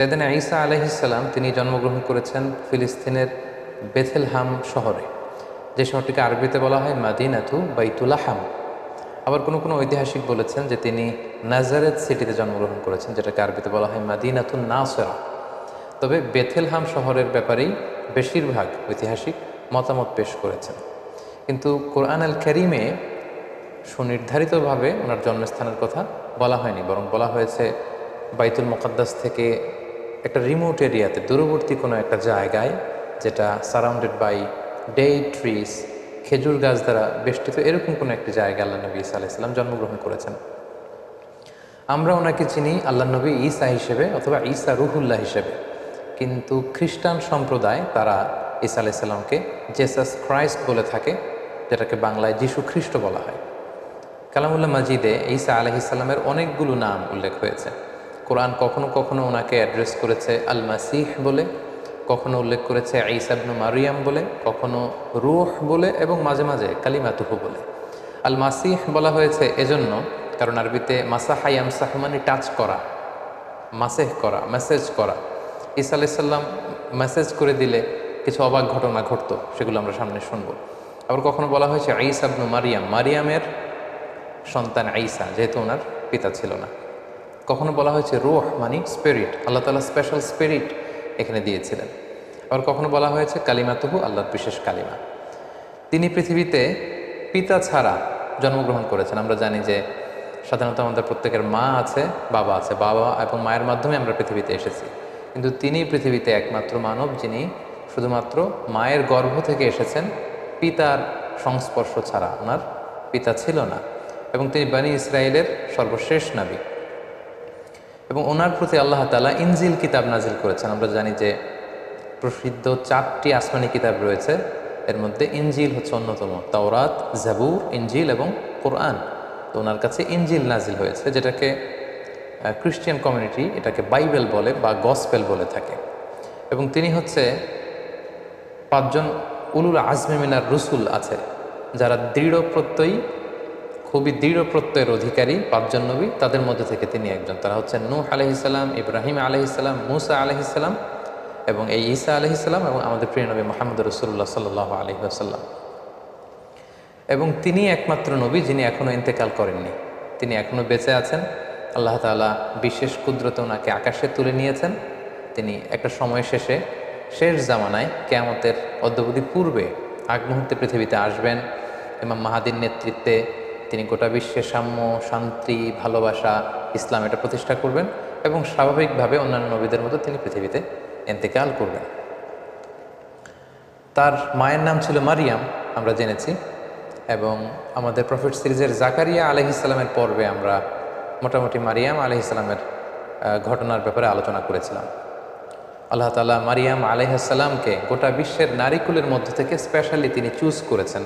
সাইয়েদনা ঈসা আলাইহিস সালাম তিনি জন্মগ্রহণ করেছেন ফিলিস্তিনের বেথেলহাম শহরে, যে শহরটিকে আরবিতে বলা হয় মাদিনাতু বাইতুলাহাম। আবার কোনো কোনো ঐতিহাসিক বলেছেন যে তিনি নাজারেত সিটিতে জন্মগ্রহণ করেছেন, যেটাকে আরবিতে বলা হয় মাদিনাতুন নাসরা। তবে বেথেলহাম শহরের ব্যাপারেই বেশিরভাগ ঐতিহাসিক মতামত পেশ করেছেন, কিন্তু কোরআন আল কারীমে সুনির্ধারিতভাবে ওনার জন্মস্থানের কথা বলা হয়নি, বরং বলা হয়েছে বাইতুল মুকাদ্দাস থেকে একটা রিমোট এরিয়াতে, দূরবর্তী কোনো একটা জায়গায়, যেটা সারাউন্ডেড বাই ডেট ট্রিজ, খেজুর গাছ দ্বারা বেষ্টিত, এরকম কোনো একটি জায়গায় আল্লাহ নবী ঈসা আলাইহিস সালাম জন্মগ্রহণ করেছেন। আমরা ওনাকে চিনি আল্লাহ নবী ঈসা হিসেবে অথবা ঈসা রুহুল্লাহ হিসেবে, কিন্তু খ্রিস্টান সম্প্রদায় তারা ঈসা আলাইহিস সালামকে জেসাস ক্রাইস্ট বলে থাকে, যেটাকে বাংলায় যীশু খ্রিস্ট বলা হয়। কালামুল্লাহ মাজিদে ঈসা আলাইহিস সালামের অনেকগুলো নাম উল্লেখ হয়েছে। কোরআন কখনো কখনো ওনাকে অ্যাড্রেস করেছে আল মাসিহ বলে, কখনো উল্লেখ করেছে ঈসা ইবনে মারিয়াম বলে, কখনো রূহ বলে, এবং মাঝে মাঝে কালিমাতুহু বলে। আল মাসিহ বলা হয়েছে এজন্য কারণ আরবিতে মাসাহা ইয়ামসাহু মানে টাচ করা, মাসেহ করা, মেসেজ করা। ঈসা আলাইহিস সালাম মেসেজ করে দিলে কিছু অবাক ঘটনা ঘটতো, সেগুলো আমরা সামনে শুনবো। আবার কখনো বলা হয়েছে ঈসা ইবনে মারিয়াম, মারিয়ামের সন্তান ঈসা, যেহেতু ওনার পিতা ছিল না। কখনো বলা হয়েছে রূহ মানে স্পিরিট, আল্লাহ তাআলা স্পেশাল স্পিরিট এখানে দিয়েছিলেন। আবার কখনো বলা হয়েছে কালিমাতুহু, আল্লাহর বিশেষ কালিমা। তিনি পৃথিবীতে পিতা ছাড়া জন্মগ্রহণ করেছেন। আমরা জানি যে সাধারণত আমাদের প্রত্যেকের মা আছে, বাবা আছে, বাবা এবং মায়ের মাধ্যমে আমরা পৃথিবীতে এসেছি, কিন্তু তিনি পৃথিবীতে একমাত্র মানব যিনি শুধুমাত্র মায়ের গর্ভ থেকে এসেছেন, পিতার সংস্পর্শ ছাড়া। ওনার পিতা ছিল না, এবং তিনি বনী ইসরায়েলের সর্বশেষ নবী, এবং ওনার প্রতি আল্লাহ তাআলা ইনজিল কিতাব নাজিল করেছেন। আমরা জানি যে প্রসিদ্ধ 4টি আসমানি কিতাব রয়েছে, এর মধ্যে ইনজিল হচ্ছে অন্যতম। তাওরাত, জাবুর, ইনজিল এবং কোরআন। তো ওনার কাছে ইনজিল নাজিল হয়েছে, যেটাকে খ্রিস্টান কমিউনিটি এটাকে বাইবেল বলে বা গসপেল বলে থাকে। এবং তিনি হচ্ছে 5জন উলুল আজমে মিনার রসুল আছে, যারা দৃঢ় প্রত্যয়ী, খুবই দৃঢ় প্রত্যয়ের অধিকারী 5জন নবী, তাদের মধ্যে থেকে তিনি একজন। তারা হচ্ছেন নূহ আলাইহিস সালাম, ইব্রাহিম আলাইহিস সালাম, মূসা আলাইহিস সালাম, এবং এই ঈসা আলাইহিস সালাম, এবং আমাদের প্রিয় নবী মুহাম্মদ রাসূলুল্লাহ সাল্লাল্লাহু আলাইহি ওয়াসাল্লাম। এবং তিনি একমাত্র নবী যিনি এখনও ইন্তেকাল করেননি, তিনি এখনও বেঁচে আছেন। আল্লাহ তাআলা বিশেষ কুদরতে ওনাকে আকাশে তুলে নিয়েছেন। তিনি একটা সময় শেষে, শেষ জামানায়, কিয়ামতের অদ্যাবধি পূর্বে, আগ মুহূর্তে পৃথিবীতে আসবেন। ইমাম মাহাদির নেতৃত্বে তিনি গোটা বিশ্বে সাম্য, শান্তি, ভালোবাসা, ইসলাম এটা প্রতিষ্ঠা করবেন, এবং স্বাভাবিকভাবে অন্যান্য নবীদের মতো তিনি পৃথিবীতে ইন্তেকাল করবেন। তার মায়ের নাম ছিল মারিয়াম, আমরা জেনেছি, এবং আমাদের প্রফেট সিরিজের জাকারিয়া আলাইহিস সালামের পর্বে আমরা মোটামুটি মারিয়াম আলাইহিস সালামের ঘটনার ব্যাপারে আলোচনা করেছিলাম। আল্লাহ তাআলা মারিয়াম আলাইহিস সালামকে গোটা বিশ্বের নারীকুলের মধ্য থেকে স্পেশালি তিনি চুজ করেছেন,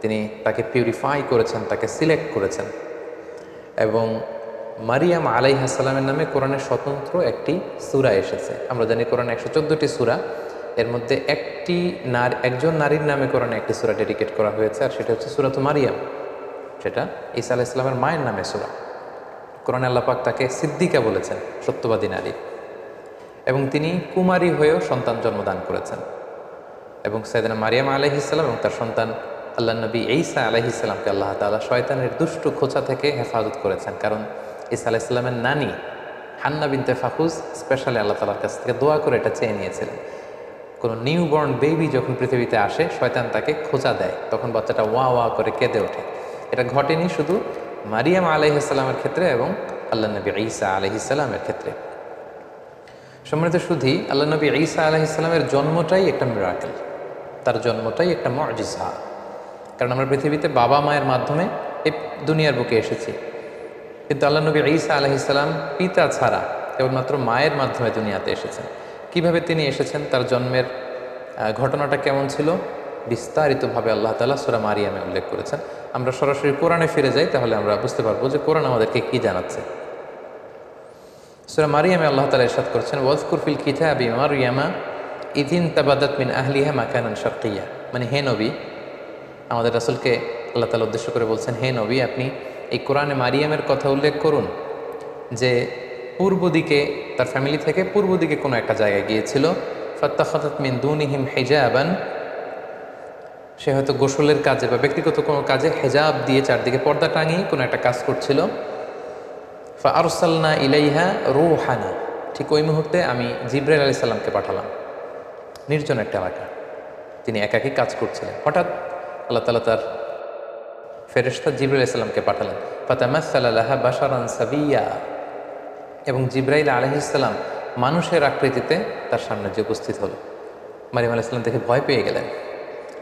তিনি তাকে পিউরিফাই করেছেন, তাকে সিলেক্ট করেছেন। এবং মারিয়াম আলাইহিস সালামের নামে কোরআনের স্বতন্ত্র একটি সূরা এসেছে। আমরা জানি কোরআনে 114টি সূরা, এর মধ্যে একজন নারীর নামে কোরআনে একটি সূরা ডেডিকেট করা হয়েছে, আর সেটা হচ্ছে সূরাতুল মারিয়াম, সেটা ঈসা আলাইহিস সালামের মায়ের নামে সূরা। কোরআনে আল্লাহ পাক তাকে সিদ্দিকা বলেছেন, সত্যবাদী নারী, এবং তিনি কুমারী হয়েও সন্তান জন্মদান করেছেন। এবং সাইয়েদনা মারিয়াম আলাইহিস সালাম এবং তার সন্তান আল্লাহ নবী ঈসা আলাইহিস সালামকে আল্লাহ তাআলা শয়তানের দুষ্ট খোঁচা থেকে হেফাজত করেছেন। কারণ ঈসা আলাইহিস সালামের নানি হান্না বিনতে ফাখুজ স্পেশালি আল্লাহ তাআলার কাছ থেকে দোয়া করে এটা চেয়ে নিয়েছিলেন। কোনো নিউবর্ন বেবি যখন পৃথিবীতে আসে, শয়তান তাকে খোঁচা দেয়, তখন বাচ্চাটা ওয়া ওয়া করে কেঁদে ওঠে। এটা ঘটেনি শুধু মারিয়াম আলাইহিস সালামের ক্ষেত্রে এবং আল্লাহ নবী ঈসা আলাইহিস সালামের ক্ষেত্রে। সম্মানিত সুধী, আল্লাহ নবী ঈসা আলাইহিস সালামের জন্মটাই একটা মিরাকেল, তার জন্মটাই একটা মুআজিজা। কারণ আমরা পৃথিবীতে বাবা মায়ের মাধ্যমে এই দুনিয়ার বুকে এসেছি, কিন্তু আল্লাহ নবী ঈসা আলাইহিস সালাম পিতা ছাড়া কেবলমাত্র মায়ের মাধ্যমে দুনিয়াতে এসেছেন। কিভাবে তিনি এসেছেন, তার জন্মের ঘটনাটা কেমন ছিল, বিস্তারিতভাবে আল্লাহ তাআলা সূরা মারিয়ামে উল্লেখ করেছেন। আমরা সরাসরি কোরআনে ফিরে যাই, তাহলে আমরা বুঝতে পারবো যে কোরআন আমাদেরকে কি জানাচ্ছে। সূরা মারিয়ামে আল্লাহ তাআলা ইরশাদ করেছেন, ওয়াজকুর ফিল কিতাবি মারইয়ামা ইয ইনতাবাদাত মিন আহলিহা মাকানান শারকিয়্যা। মানে হে নবী, আমাদের রাসূলকে আল্লাহ তাআলা উদ্দেশ্য করে বলছেন, হে নবী, আপনি এই কোরআনে মারিয়ামের কথা উল্লেখ করুন, যে পূর্ব দিকে, তার ফ্যামিলি থেকে পূর্ব দিকে কোনো একটা জায়গায় গিয়েছিল। ফাত্তাখাযাত মিন দুনিহিম হিজাবান, সে হয়তো গোসলের কাজে বা ব্যক্তিগত কোনো কাজে হেজাব দিয়ে চারদিকে পর্দা টাঙিয়ে কোনো একটা কাজ করছিল। ফাআরসালনা ইলাইহা রূহানা, ঠিক ওই মুহূর্তে আমি জিবরাইল আলাইহিস সালামকে পাঠালাম। নির্জন একটা এলাকা, তিনি একাকী কাজ করছিলেন। হঠাৎ আল্লাহ তাআলা তার ফেরেশতা জিবরাইল আলাইহিস সালামকে পাঠালেন। ফাতামাসসালা লাহা বাশারান সাবিয়্যা, এবং জিবরাইল আলাইহিস সালাম মানুষের আকৃতিতে তার সামনে যে উপস্থিত হলো। মারিয়াম আলাইহিস সালাম দেখে ভয় পেয়ে গেলেন।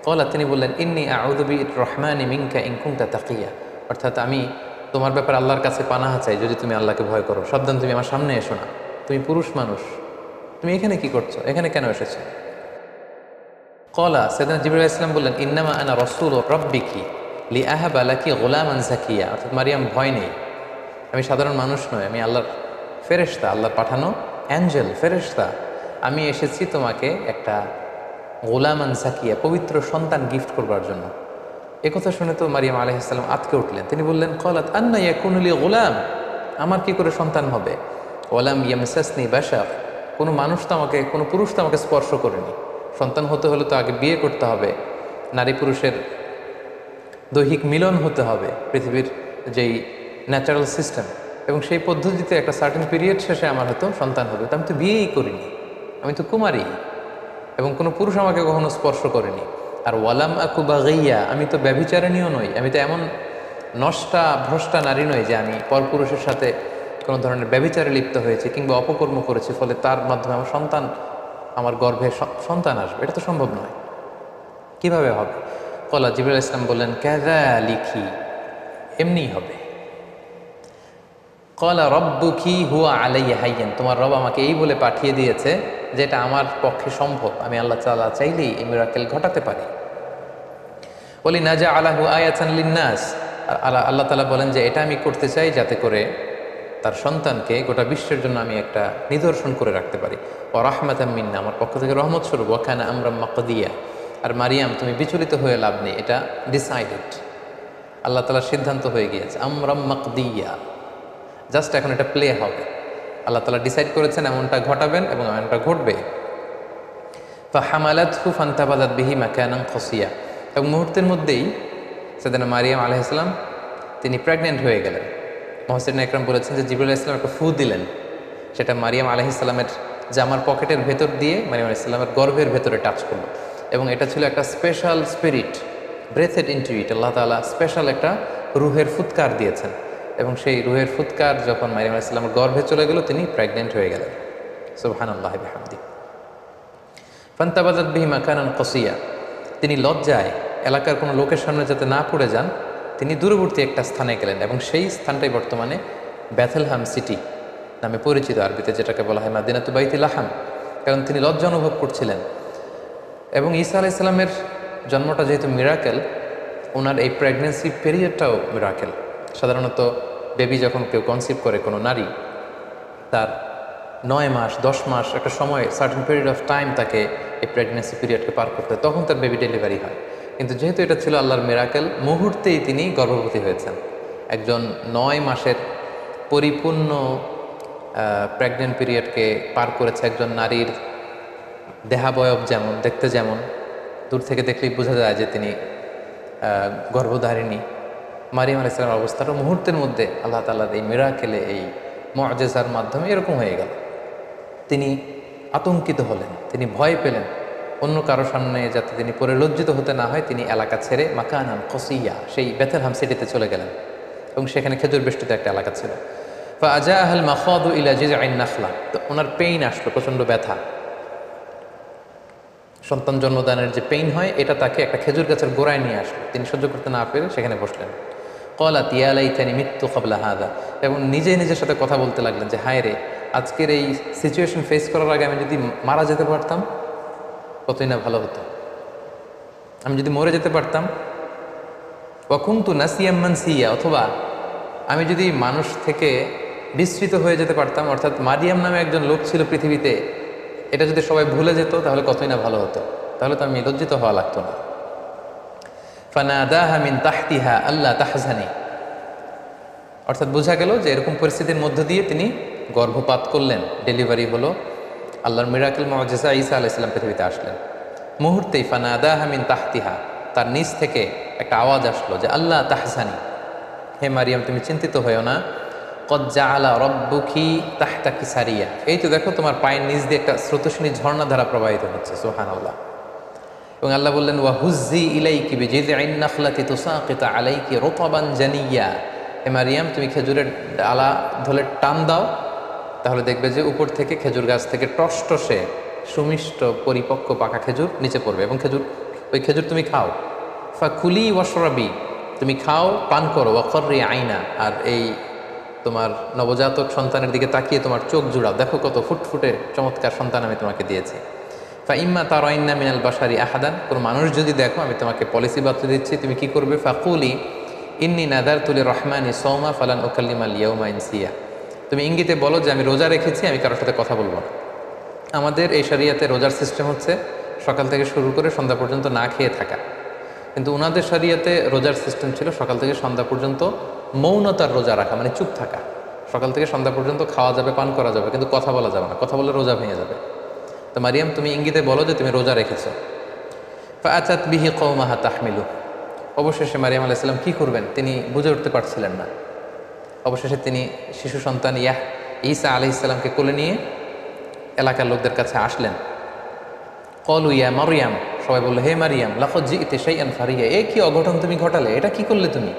কলা, তিনি বললেন, ইন্নী আউযু বির-রহমানি মিনকা ইন কুনতা তাকিয়া, অর্থাৎ আমি তোমার ব্যাপারে আল্লাহর কাছে পানাহ চাই যদি তুমি আল্লাহকে ভয় করো। সাবধান, তুমি আমার সামনে এসো না, তুমি পুরুষ মানুষ, তুমি এখানে কি করছো, এখানে কেন এসেছো? কলা, সাইয়েদনা জিবরাইল আলাইহিস সালাম বললেন, ইন্নামা আনা রাসূলু রাব্বিকি লিআহাবা লাকি গুলামান যাকিয়া, অর্থাৎ মারিয়াম ভয় নেই, আমি সাধারণ মানুষ নই, আমি আল্লাহর ফেরেশতা, আল্লাহর পাঠানো অ্যাঞ্জেল, ফেরেশতা। আমি এসেছি তোমাকে একটা গোলামান জাকিয়া, পবিত্র সন্তান গিফট করবার জন্য। একথা শুনে তো মারিয়াম আলাইহিস সালাম আতকে উঠলেন। তিনি বললেন, ক্বালাত আন্না ইয়াকুনু লি গোলাম, আমার কি করে সন্তান হবে? ওয়ালাম ইয়ামসাসনি বাশার, কোনো মানুষ তো আমাকে, কোনো পুরুষ তো আমাকে স্পর্শ করেনি। সন্তান হতে হলে তো আগে বিয়ে করতে হবে, নারী পুরুষের দৈহিক মিলন হতে হবে, পৃথিবীর যেই ন্যাচারাল সিস্টেম, এবং সেই পদ্ধতিতে একটা সার্টেন পিরিয়ড শেষে আমার হয়তো সন্তান হবে। তো আমি তো বিয়েই করিনি, আমি তো কুমারী, এবং কোনো পুরুষ আমাকে কখনো স্পর্শ করেনি। আর ওয়ালাম আকু বাগিয়া, আমি তো ব্যভিচারিণীও নই, আমি তো এমন নষ্টা ভ্রষ্টা নারী নই যে আমি পরপুরুষের সাথে কোনো ধরনের ব্যভিচারে লিপ্ত হয়েছে কিংবা অপকর্ম করেছি, ফলে তার মাধ্যমে আমার সন্তান, আমার গর্ভে সন্তান আসবে, এটা তো সম্ভব নয়, কিভাবে হবে? কলা, জিবরাইল আলাইহিস সালাম বললেন, কাযালিকি, এমনিই হবে। কলা রব্বুকি হুয়া আলাইয়া হাইয়ান, তোমার রব আমাকে এই বলে পাঠিয়ে দিয়েছে যে এটা আমার পক্ষে সম্ভব, আমি আল্লাহ তাআলা চাইলেই এই মিরাকেল ঘটাতে পারি। বলি নাজা আলাহু আয়াতান লিন্নাস, আল্লাহ তাআলা বলেন যে এটা আমি করতে চাই যাতে করে তার সন্তানকে গোটা বিশ্বের জন্য আমি একটা নিদর্শন করে রাখতে পারি। ও রাহমাতাম মিন্না, আমার পক্ষ থেকে রহমত স্বরূপ। ওয়া কানা আমরাম মাকদিয়া, আর মারিয়াম তুমি বিচলিত হয়ে লাভ নেই, এটা ডিসাইডেড, আল্লাহ তাআলার সিদ্ধান্ত হয়ে গিয়েছে। আমরাম মাকদিয়া, জাস্ট এখন এটা প্লে হবে, আল্লাহ তাআলা ডিসাইড করেছেন এমনটা ঘটাবেন এবং এমনটা ঘটবে। ফাহামালাতহু ফান্তাবাযাত বিহি মাকানান কসিয়া, এবং মুহূর্তের মধ্যেই সাইয়েদনা মারিয়াম আলাইহিস সালাম তিনি প্রেগনেন্ট হয়ে গেলেন। মুহাসসিরিন ইকরাম বলেছেন যে জিবরাইল আলাইহিস সালাম একটা ফু দিলেন, সেটা মারিয়াম আলাইহিস সালামের জামার পকেটের ভেতর দিয়ে মারিয়াম আলাইহিস সালামের গর্ভের ভেতরে টাচ করলো, এবং এটা ছিল একটা special spirit, breathed into it, Allah তাআলা স্পেশাল একটা রুহের ফুৎকার দিয়েছেন, এবং সেই রুহের ফুৎকার যখন মারিয়াম আলাইহিস সালামের গর্ভে চলে গেল, তিনি প্রেগনেন্ট হয়ে গেলেন। সুবহানাল্লাহি ওয়া বিহামদিহি। ফান্তাবাযাত বিহি মাকানান কসিয়া, তিনি লজ্জায় এলাকার কোনো লোকের সামনে যাতে না পড়ে যান, তিনি দূরবর্তী একটা স্থানে গেলেন, এবং সেই স্থানটাই বর্তমানে বেথেলহাম সিটি নামে পরিচিত, আরবিতে যেটাকে বলা হয় মাদিনাতু বাইতুল লাহাম, কারণ তিনি লজ্জা অনুভব করছিলেন। এবং ঈসা আলাইহিস সালামের জন্মটা যেহেতু মিরাকেল, ওনার এই প্রেগনেন্সি পিরিয়ডটাও মিরাকেল। সাধারণত বেবি যখন কেউ কনসিভ করে কোনো নারী, তার 9 মাস 10 মাস একটা সময়, সার্টেন পিরিয়ড অফ টাইম তাকে এই প্রেগনেন্সি পিরিয়ডকে পার করতে হয়, তখন তার বেবি ডেলিভারি হয়। কিন্তু যেহেতু এটা ছিল আল্লাহর মিরাকেল, মুহূর্তেই তিনি গর্ভবতী হয়েছেন। একজন 9 মাসের পরিপূর্ণ প্রেগনেন্ট পিরিয়ডকে পার করেছে একজন নারীর দেহাবয়ব যেমন, দেখতে যেমন, দূর থেকে দেখলেই বোঝা যায় যে তিনি গর্ভধারিণী। মারিয়াম আলাইহিস সালামের অবস্থাটা মুহূর্তের মধ্যে আল্লাহ তাআলার এই মিরাকেলে, এই মুআজিজার মাধ্যমে এরকম হয়ে গেল। তিনি আতঙ্কিত হলেন, তিনি ভয় পেলেন, অন্য কারো সামনে যাতে তিনি পরে লজ্জিত হতে না হয়, তিনি এলাকা ছেড়ে মাকানান কসিয়া, সেই বেথেলহাম সিটিতে চলে গেলেন, এবং সেখানে খেজুর বেষ্টিত একটা এলাকা ছিল। ফাআজাআহাল মাখাদু ইলা জিযআইন নাখলা, তো ওনার পেইন আসলো, প্রচণ্ড ব্যথা, সন্তান জন্মদানের যে পেইন হয়, এটা তাকে একটা খেজুর গাছের গোড়ায় নিয়ে আসলো। তিনি সহ্য করতে না পেরে সেখানে বসলেন। ক্বালাত ইয়া লাইতানি মিত্তু ক্বাবলা হাযা, এবং নিজে নিজের সাথে কথা বলতে লাগলেন যে হায় রে, আজকের এই সিচুয়েশন ফেস করার আগে আমি যদি মারা যেতে পারতাম কতই না ভালো হতো, আমি যদি মরে যেতে পারতাম। ওয়া কুনতু নাসিয়াম মানসিয়া, অথবা আমি যদি মানুষ থেকে বিস্মৃত হয়ে যেতে পারতাম, অর্থাৎ মারিয়াম নামে একজন লোক ছিল পৃথিবীতে, এটা যদি সবাই ভুলে যেত তাহলে কতই না ভালো হতো, তাহলে তো আমি লজ্জিত হওয়া লাগতো না। ফানাদাহা মিন তাহতিহা আল্লা তাহজানি, অর্থাৎ বোঝা গেল যে এরকম পরিস্থিতির মধ্য দিয়ে তিনি গর্ভপাত করলেন, ডেলিভারি হলো, আল্লাহর মিরাকেল মুআজিজা ঈসা আলাইহিস সালাম পৃথিবীতে আসলেন। মুহূর্তেই ফানাদাহা মিন তাহতিহা, তার নিচ থেকে একটা আওয়াজ আসলো যে আল্লাহ তাহজানি, হে মারিয়াম তুমি চিন্তিত হয়েও না, কদ জাআলা রব্বুকি তাহতাকি সারিয়া, এই তো দেখো তোমার পায়ের নিচ দিয়ে একটা স্রোতস্বিনী ঝর্ণা ধারা প্রবাহিত হচ্ছে, সুবহানাল্লাহ। এবং আল্লাহ বললেন ওয়া হুজ্জি ইলাইকি বিজিযইন নাখলাতি তুসাকিতু আলাইকি রুতাবান জানিয়া, হে মারিয়াম তুমি খেজুরের ডালা ধরে টান দাও, তাহলে দেখবে যে উপর থেকে খেজুর গাছ থেকে টসটসে সুমিষ্ট পরিপক্ক পাকা খেজুর নিচে পড়বে, এবং ওই খেজুর তুমি খাও। ফাকুলি ওয়াশরাবি, তুমি খাও পান করো, ওয়াকর্রি আইনা, আর এই তোমার নবজাতক সন্তানের দিকে তাকিয়ে তোমার চোখ জুড়াও, দেখো কত ফুটফুটে চমৎকার সন্তান আমি তোমাকে দিয়েছি। ইম্মা তারাইন্না মিনাল বাশারি আহাদান, কোনো মানুষ যদি দেখো, আমি তোমাকে পলিসি বাতলে দিচ্ছি, তুমি কি করবে? ফাকুলি ইন্নি নাদারতু লিররহমানি সাওমা ফালান উকাল্লিমাল ইয়াওমা ইনসিয়া, তুমি ইঙ্গিতে বলো যে আমি রোজা রেখেছি, আমি কারোর সাথে কথা বলবো না। আমাদের এই শরিয়াতে রোজার সিস্টেম হচ্ছে সকাল থেকে শুরু করে সন্ধ্যা পর্যন্ত না খেয়ে থাকা, কিন্তু উনাদের শরিয়াতে রোজার সিস্টেম ছিল সকাল থেকে সন্ধ্যা পর্যন্ত মৌনতার রোজা রাখা, মানে চুপ থাকা। সকাল থেকে সন্ধ্যা পর্যন্ত খাওয়া যাবে, পান করা যাবে, কিন্তু কথা বলা যাবে না, কথা বললে রোজা ভেঙে যাবে। তো মারিয়াম তুমি ইঙ্গিতে বলো যে তুমি রোজা রেখেছো। ফাআতাত বিহি কওমাহা তাহমিলু, অবশেষে মারিয়াম আলাইহিস সালাম কি করবেন তিনি বুঝে উঠতে পারছিলেন না। অবশেষে তিনি শিশু সন্তান ঈসা আলাইহিস সালামকে কোলে নিয়ে এলাকার লোকদের কাছে আসলেন। ক্বালু ইয়া মারইয়াম, সবাই বলল হে মারিয়াম, লাকাদ জিইতি শাইআন ফারিয়া, এ কি অঘটন তুমি ঘটালে, এটা কি করলে তুমি?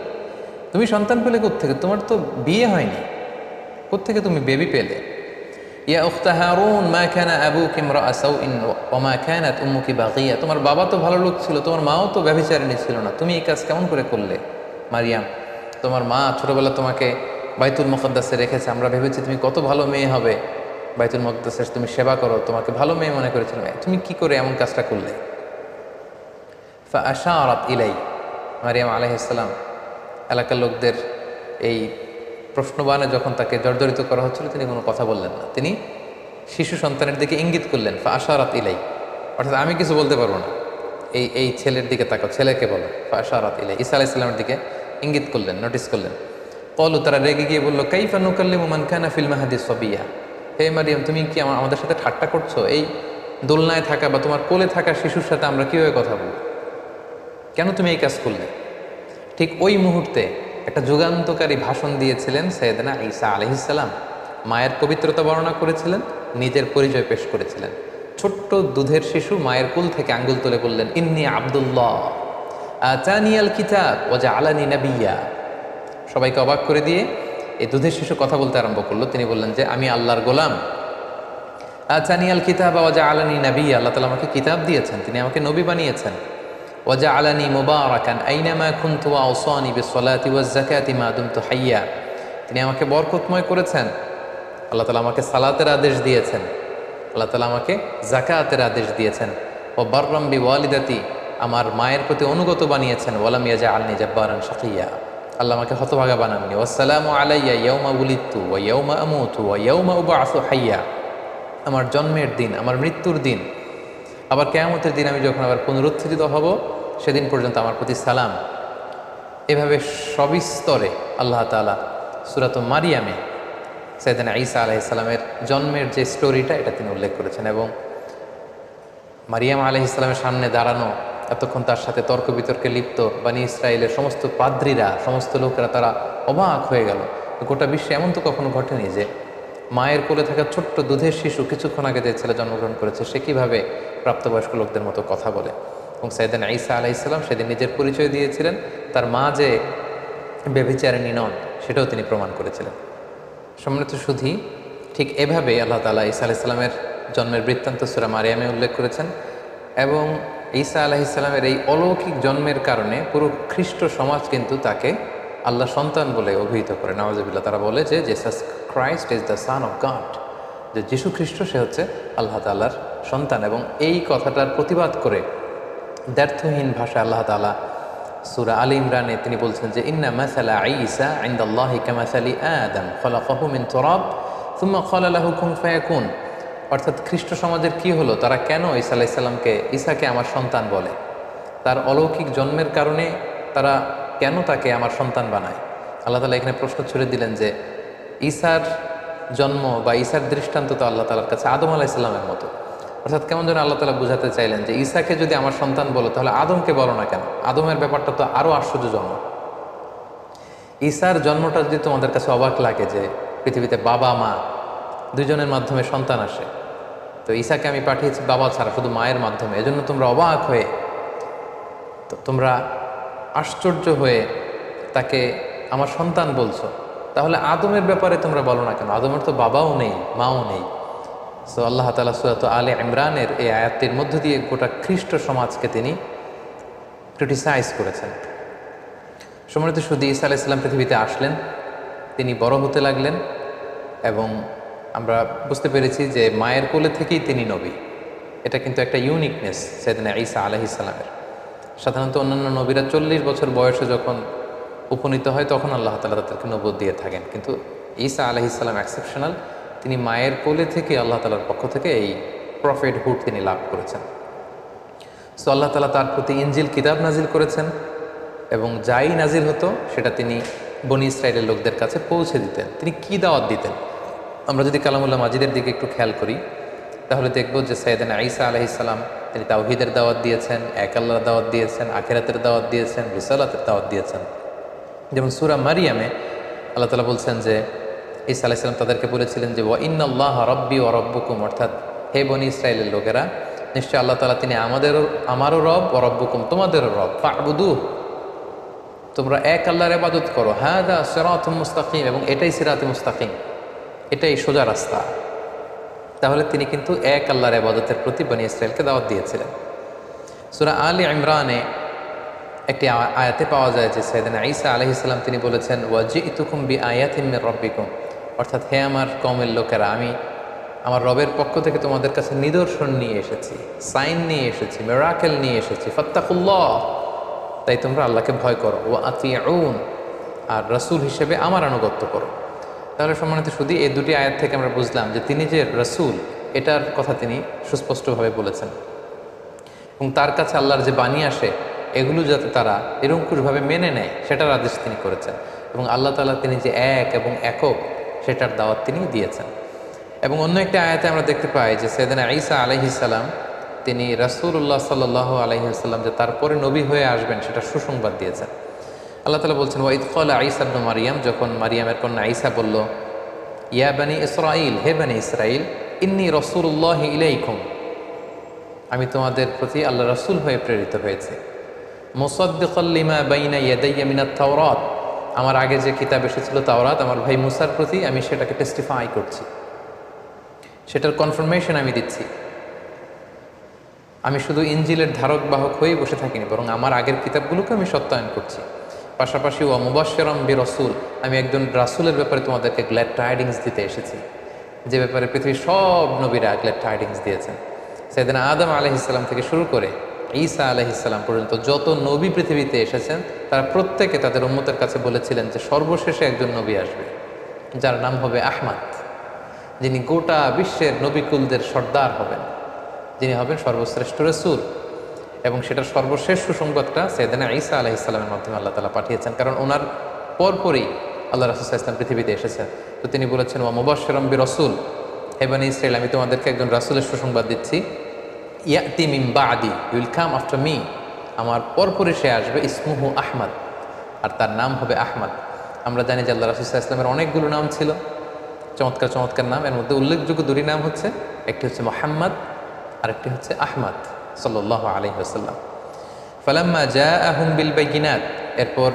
তুমি সন্তান পেলে কোত্থেকে? তোমার তো বিয়ে হয়নি, কোত্থেকে তুমি বেবি পেলে? ইয়া উখতা হারুন মা কানা আবুকি ইমরাআ সাউইন ওয়া মা কানাত উম্মুকি বাগিয়া, তোমার বাবা তো ভালো লোক ছিল, তোমার মাও তো ব্যভিচারিণী ছিল না, তুমি এই কাজ কেমন করে করলে? মারিয়াম, তোমার মা ছোটবেলা তোমাকে বাইতুল মুকদ্দাসে রেখেছে, আমরা ভেবেছি তুমি কত ভালো মেয়ে হবে, বাইতুল মুকদ্দাসের তুমি সেবা করো, তোমাকে ভালো মেয়ে মনে করেছিলাম, তুমি কি করে এমন কাজটা করলে? ফাআশারাত ইলাই, মারিয়াম আলাইহিস সালাম এলাকার লোকদের এই প্রশ্নবাণে যখন তাকে জর্জরিত করা হচ্ছিল, তিনি কোনো কথা বললেন না, তিনি শিশু সন্তানের দিকে ইঙ্গিত করলেন। ফাআশারাত ইলাই, অর্থাৎ আমি কিছু বলতে পারবো না, এই ছেলের দিকে তাকাও, ছেলেকে বলো। ফাআশারাত ইলাই, ঈসা আলাইহিস সালামের দিকে ইঙ্গিত করলেন, নোটিস করলেন। ক্বালু, তারা রেগে গিয়ে বলল কাইফা নুকাল্লিমু মান কানা ফিল মাহদি সাবিয়া, হে মারিয়াম তুমি কি আমাদের সাথে ঠাট্টা করছো? এই দোলনায় থাকা বা তোমার কোলে থাকা শিশুর সাথে আমরা কীভাবে কথা বলবো? কেন তুমি এই কাজ করলে? ঠিক ওই মুহূর্তে একটা যুগান্তকারী ভাষণ দিয়েছিলেন সাইয়েদনা ঈসা আলাইহিস সালাম। মায়ের পবিত্রতা বর্ণনা করেছিলেন, নিজের পরিচয় পেশ করেছিলেন। ছোট্ট দুধের শিশু মায়ের কুল থেকে আঙ্গুল তুলে বললেন ইন্নী আব্দুল্লাহ আতানিয়াল কিতাব ওয়া জাআলানি নাবিয়্যা। সবাইকে অবাক করে দিয়ে এই দুধের শিশু কথা বলতে আরম্ভ করলো। তিনি বললেন যে আমি আল্লাহর গোলাম। আতানিয়াল কিতাব ওয়া জাআলানি নাবিয়্যা, আল্লাহ তাআলা আমাকে কিতাব দিয়েছেন, তিনি আমাকে নবী বানিয়েছেন। ওয়াজআলানি মুবারাকান আইনামা কুনতু ওয়া আওসানি বিসসালাতি ওয়াজ যাকাতি মা দুমতু হাইয়া, তিনি আমাকে বরকতময় করেছেন। আল্লাহ তাআলা আমাকে সালাতের আদেশ দিয়েছেন, আল্লাহ তাআলা আমাকে যাকাতের আদেশ দিয়েছেন। ওয়া বাররাম বিওয়ালিদাতি, আমার মায়ের প্রতি অনুগত বানিয়েছেন। ওয়ালাম ইয়াজআলনি জাব্বারান শাকিয়া, আল্লাহ আমাকে হতভাগা বানাননি। ওয়াসসালামু আলাইয়া ইয়াউমা উলিদতু ওয়া ইয়াউমা আমুতু ওয়া ইয়াউমা উবআসু হাইয়া, আমার জন্মের দিন, আমার মৃত্যুর দিন, আবার কিয়ামতের দিন আমি যখন আবার পুনরুত্থিত হব, সেদিন পর্যন্ত আমার প্রতি সালাম। এভাবে সবিস্তরে আল্লাহ তাআলা সূরাত মারিয়ামে সাইয়েদনা ঈসা আলাইহিস সালামের জন্মের যে স্টোরিটা, এটা তিনি উল্লেখ করেছেন। এবং মারিয়াম আলাইহিস সালামের সামনে দাঁড়ানো, এতক্ষণ তার সাথে তর্ক বিতর্কে লিপ্ত বনী ইসরায়েলের সমস্ত পাদ্রীরা, সমস্ত লোকেরা তারা অবাক হয়ে গেল। গোটা বিশ্বে এমন তো কখনো ঘটেনি যে মায়ের কোলে থাকা ছোট্ট দুধের শিশু, কিছুক্ষণ আগে যে ছেলে জন্মগ্রহণ করেছে, সে কীভাবে প্রাপ্তবয়স্ক লোকদের মতো কথা বলে। এবং সাইয়েদনা ঈসা আলাইহিস সালাম সেদিন নিজের পরিচয় দিয়েছিলেন, তার মা যে ব্যভিচারিণী নন সেটাও তিনি প্রমাণ করেছিলেন। সম্মানিত সুধী, ঠিক এভাবে আল্লাহ তাআলা ঈসা আলাইহিস সালামের জন্মের বৃত্তান্ত সূরা মারিয়ামে উল্লেখ করেছেন। এবং ঈসা আলাইহিস সালামের এই অলৌকিক জন্মের কারণে পুরো খ্রিস্ট সমাজ কিন্তু তাকে আল্লাহ সন্তান বলে অভিহিত করে। নাউজুবিল্লাহ, তারা বলে যে Jesus Christ is the son of god, যে যীশু খ্রিস্ট সে হচ্ছে আল্লাহ তাআলার সন্তান। এবং এই কথাটার প্রতিবাদ করে দ্ব্যর্থহীন ভাষায় আল্লাহ তাআলা সূরা আলে ইমরানে তিনি বলছেন যে ইন্না মাসালা ঈসা ইনদাল্লাহি কামাসালি আদম খলাকাহু মিন তুরাব সুম্মা ক্বালা লাহু কুন ফায়াকুন, অর্থাৎ খ্রিস্ট সমাজের কি হলো, তারা কেন ঈসা আলাইহিস সালামকে, ঈসাকে আমার সন্তান বলে? তার অলৌকিক জন্মের কারণে তারা কেন তাকে আমার সন্তান বানায়? আল্লাহ তাআলা এখানে প্রশ্ন ছুড়ে দিলেন যে ঈসার জন্ম বা ঈসার দৃষ্টান্ত তো আল্লাহ তালার কাছে আদম আলাইসাল্লামের মতো। অর্থাৎ কেমন যেন আল্লাহ তালা বুঝাতে চাইলেন যে ঈসাকে যদি আমার সন্তান বলো তাহলে আদমকে বলো না কেন? আদমের ব্যাপারটা তো আরও আশ্চর্যজনক। ঈসার জন্মটা যদি তোমাদের কাছে অবাক লাগে যে পৃথিবীতে বাবা মা দুজনের মাধ্যমে সন্তান আসে, তো ঈসাকে আমি পাঠিয়েছি বাবা ছাড়া শুধু মায়ের মাধ্যমে, এজন্য তোমরা অবাক হয়ে, তো তোমরা আশ্চর্য হয়ে তাকে আমার সন্তান বলছো, তাহলে আদমের ব্যাপারে তোমরা বলো না কেন? আদমের তো বাবাও নেই মাও নেই। সো আল্লাহ তাআলা সূরা আলে ইমরানের এই আয়াতটির মধ্য দিয়ে গোটা খ্রিস্ট সমাজকে তিনি ক্রিটিসাইজ করেছেন। সম্মানিত শুধু ঈসা আলাইহিস সালাম পৃথিবীতে আসলেন, তিনি বড় হতে লাগলেন এবং আমরা বুঝতে পেরেছি যে মায়ের কোলে থেকেই তিনি নবী। এটা কিন্তু একটা ইউনিকনেস সাইয়েদনা ঈসা আলাইহিস সালামের। সাধারণত অন্যান্য নবীরা 40 বছর বয়সে যখন উপনীত হয় তখন আল্লাহ তাআলা তাদেরকে নবুয়ত দিয়ে থাকেন, কিন্তু ঈসা আলাইহিস সালাম এক্সেপশনাল। তিনি মায়ের কোলে থেকে আল্লাহ তাআলার পক্ষ থেকে এই প্রফেটহুড তিনি লাভ করেছেন। সো আল্লাহ তাআলা তার প্রতি ইনজিল কিতাব নাজিল করেছেন এবং যাই নাজিল হতো সেটা তিনি বনি ইসরাইলের লোকদের কাছে পৌঁছে দিতেন। তিনি কি দাওয়াত দিতেন? আমরা যদি কালামুল্লাহ মাজিদের দিকে একটু খেয়াল করি তাহলে দেখব যে সাইয়েদনা ঈসা আলাইহিস সালাম তিনি তাওহীদের দাওয়াত দিয়েছেন, এক আল্লাহর দাওয়াত দিয়েছেন, আখিরাতের দাওয়াত দিয়েছেন, রিসালাতের দাওয়াত দিয়েছেন। যেমন সূরা মারিয়ামে আল্লাহ তাআলা বলছেন যে ঈসা আলাইহিস সালাম তাদেরকে বলেছিলেন যে ওয়া ইন্নাল্লাহা রাব্বি ওয়া রাব্বুকুম, অর্থাৎ হে বনি ইসরাইলের লোকেরা, নিশ্চয় আল্লাহ তাআলা তিনি আমারও রব ওয়া রাব্বুকুম, তোমাদেরও রব, ফা'বুদুহ, তোমরা এক আল্লাহর ইবাদত করো, হাদা সিরাতুম মুস্তাকিম, এবং এটাই সিরাতে মুস্তাকিম, এটাই সোজা রাস্তা। তাহলে তিনি কিন্তু এক আল্লাহর ইবাদতের প্রতি বনি ইসরাইলকে দাওয়াত দিয়েছিলেন। সূরা আলে ইমরানে একটি আয়াতে পাওয়া যায় যে সাইয়েদনা ঈসা আলাইহিস সালাম তিনি বলেছেন ওয়া জিতুকুম বিআয়াতিন মির রাব্বিকুম, অর্থাৎ হে আমার কওমের লোকেরা, আমি আমার রবের পক্ষ থেকে তোমাদের কাছে নিদর্শন নিয়ে এসেছি, সাইন নিয়ে এসেছি, মিরাকেল নিয়ে এসেছি, ফাত্তাকুল্লাহ, তাই তোমরা আল্লাহকে ভয় করো, ওয়া আতিউন, আর রাসূল হিসেবে আমার আনুগত্য করো। তাহলে সম্মানিত শুধু এই দুটি আয়াত থেকে আমরা বুঝলাম যে তিনি যে রাসূল এটার কথা তিনি সুস্পষ্টভাবে বলেছেন, এবং তার কাছে আল্লাহর যে বাণী আসে এগুলো যাতে তারা নিরঙ্কুশভাবে মেনে নেয় সেটার আদেশ তিনি করেছেন, এবং আল্লাহ তাআলা তিনি যে এক এবং একক সেটার দাওয়াত তিনি দিয়েছেন। এবং অন্য একটি আয়াতে আমরা দেখতে পাই যে সাইয়েদনা ঈসা আলাইহিস সালাম তিনি রাসূলুল্লাহ সাল্লাল্লাহু আলাইহি ওয়াসাল্লাম যে তারপরে নবী হয়ে আসবেন সেটা সুসংবাদ দিয়েছেন। আল্লাহ তাআলা বলছেন ওয়া ইয ক্বালা ঈসা ইবনু মারইয়াম, যখন মারিয়ামের কন্যা ঈসা বলল, ইয়া বানি ইসরাঈল, হে বানি ইসরাঈল, ইন্নী রাসূলুল্লাহি ইলাইকুম, আমি তোমাদের প্রতি আল্লাহ রাসূল হয়ে প্রেরিত হয়েছি, মুসাদ্দিকাল লিমা বাইনা ইয়াদাইয়া মিনাত তাওরাত, আমার আগে যে কিতাব এসেছিল তাওরাত, আমার ভাই মুসার প্রতি আমি সেটাকে টেস্টিফাই করছি, সেটার কনফার্মেশন আমি দিচ্ছি। আমি শুধু ইনজিলের ধারক বাহক হয়েই বসে থাকিনি, বরং আমার আগের কিতাবগুলোকে আমি সত্যায়ন করছি। পাশাপাশি ওয়া মুবাশশিরাম বিরাসূল, আমি একজন রাসূলের ব্যাপারে তোমাদেরকে গ্ল্যাড টাইডিংস দিতে এসেছি, যে ব্যাপারে পৃথিবীর সব নবীরা গ্ল্যাড টাইডিংস দিয়েছেন। সাইয়েদনা আদম আলাইহিস সালাম থেকে শুরু করে ঈসা আলাইহিস সালাম পর্যন্ত যত নবী পৃথিবীতে এসেছেন তারা প্রত্যেকে তাদের উম্মতের কাছে বলেছিলেন যে সর্বশেষে একজন নবী আসবে যার নাম হবে আহমদ, যিনি গোটা বিশ্বের নবীকুলদের সর্দার হবেন, যিনি হবেন সর্বশ্রেষ্ঠ রাসূল। এবং সেটার সর্বশেষ সুসংবাদটা সাইয়েদনা ঈসা আলাইহিস সালামের মাধ্যমে আল্লাহ তাআলা পাঠিয়েছেন, কারণ ওনার পরপরই আল্লাহ রাসূল সাল্লাল্লাহু আলাইহি ওয়াসাল্লাম পৃথিবীতে এসেছেন। তো তিনি বলেছেন ওয়া মুবাশশিরাম বিরাসূল, হে বনি ইসরাঈল, আমি তোমাদেরকে একজন রাসূলের সুসংবাদ দিচ্ছি, ইয়াতি মিন বাদি, উইল কাম আফটার মি, আমার পরপরই সে আসবে, ইসমুহু আহমদ, আর তার নাম হবে আহমদ। আমরা জানি যে আল্লাহ রাসূল সাল্লাল্লাহু আলাইহি ওয়াসাল্লামের অনেকগুলো নাম ছিল, চমৎকার চমৎকার নাম। এর মধ্যে উল্লেখযোগ্য দুটি নাম হচ্ছে, একটি হচ্ছে মুহাম্মদ আর একটি হচ্ছে আহমদ সাল্লাল্লাহু আলাইহি ওয়াসাল্লাম। ফালাম্মা জাআহুম বিল বাইয়িনাত, এরপর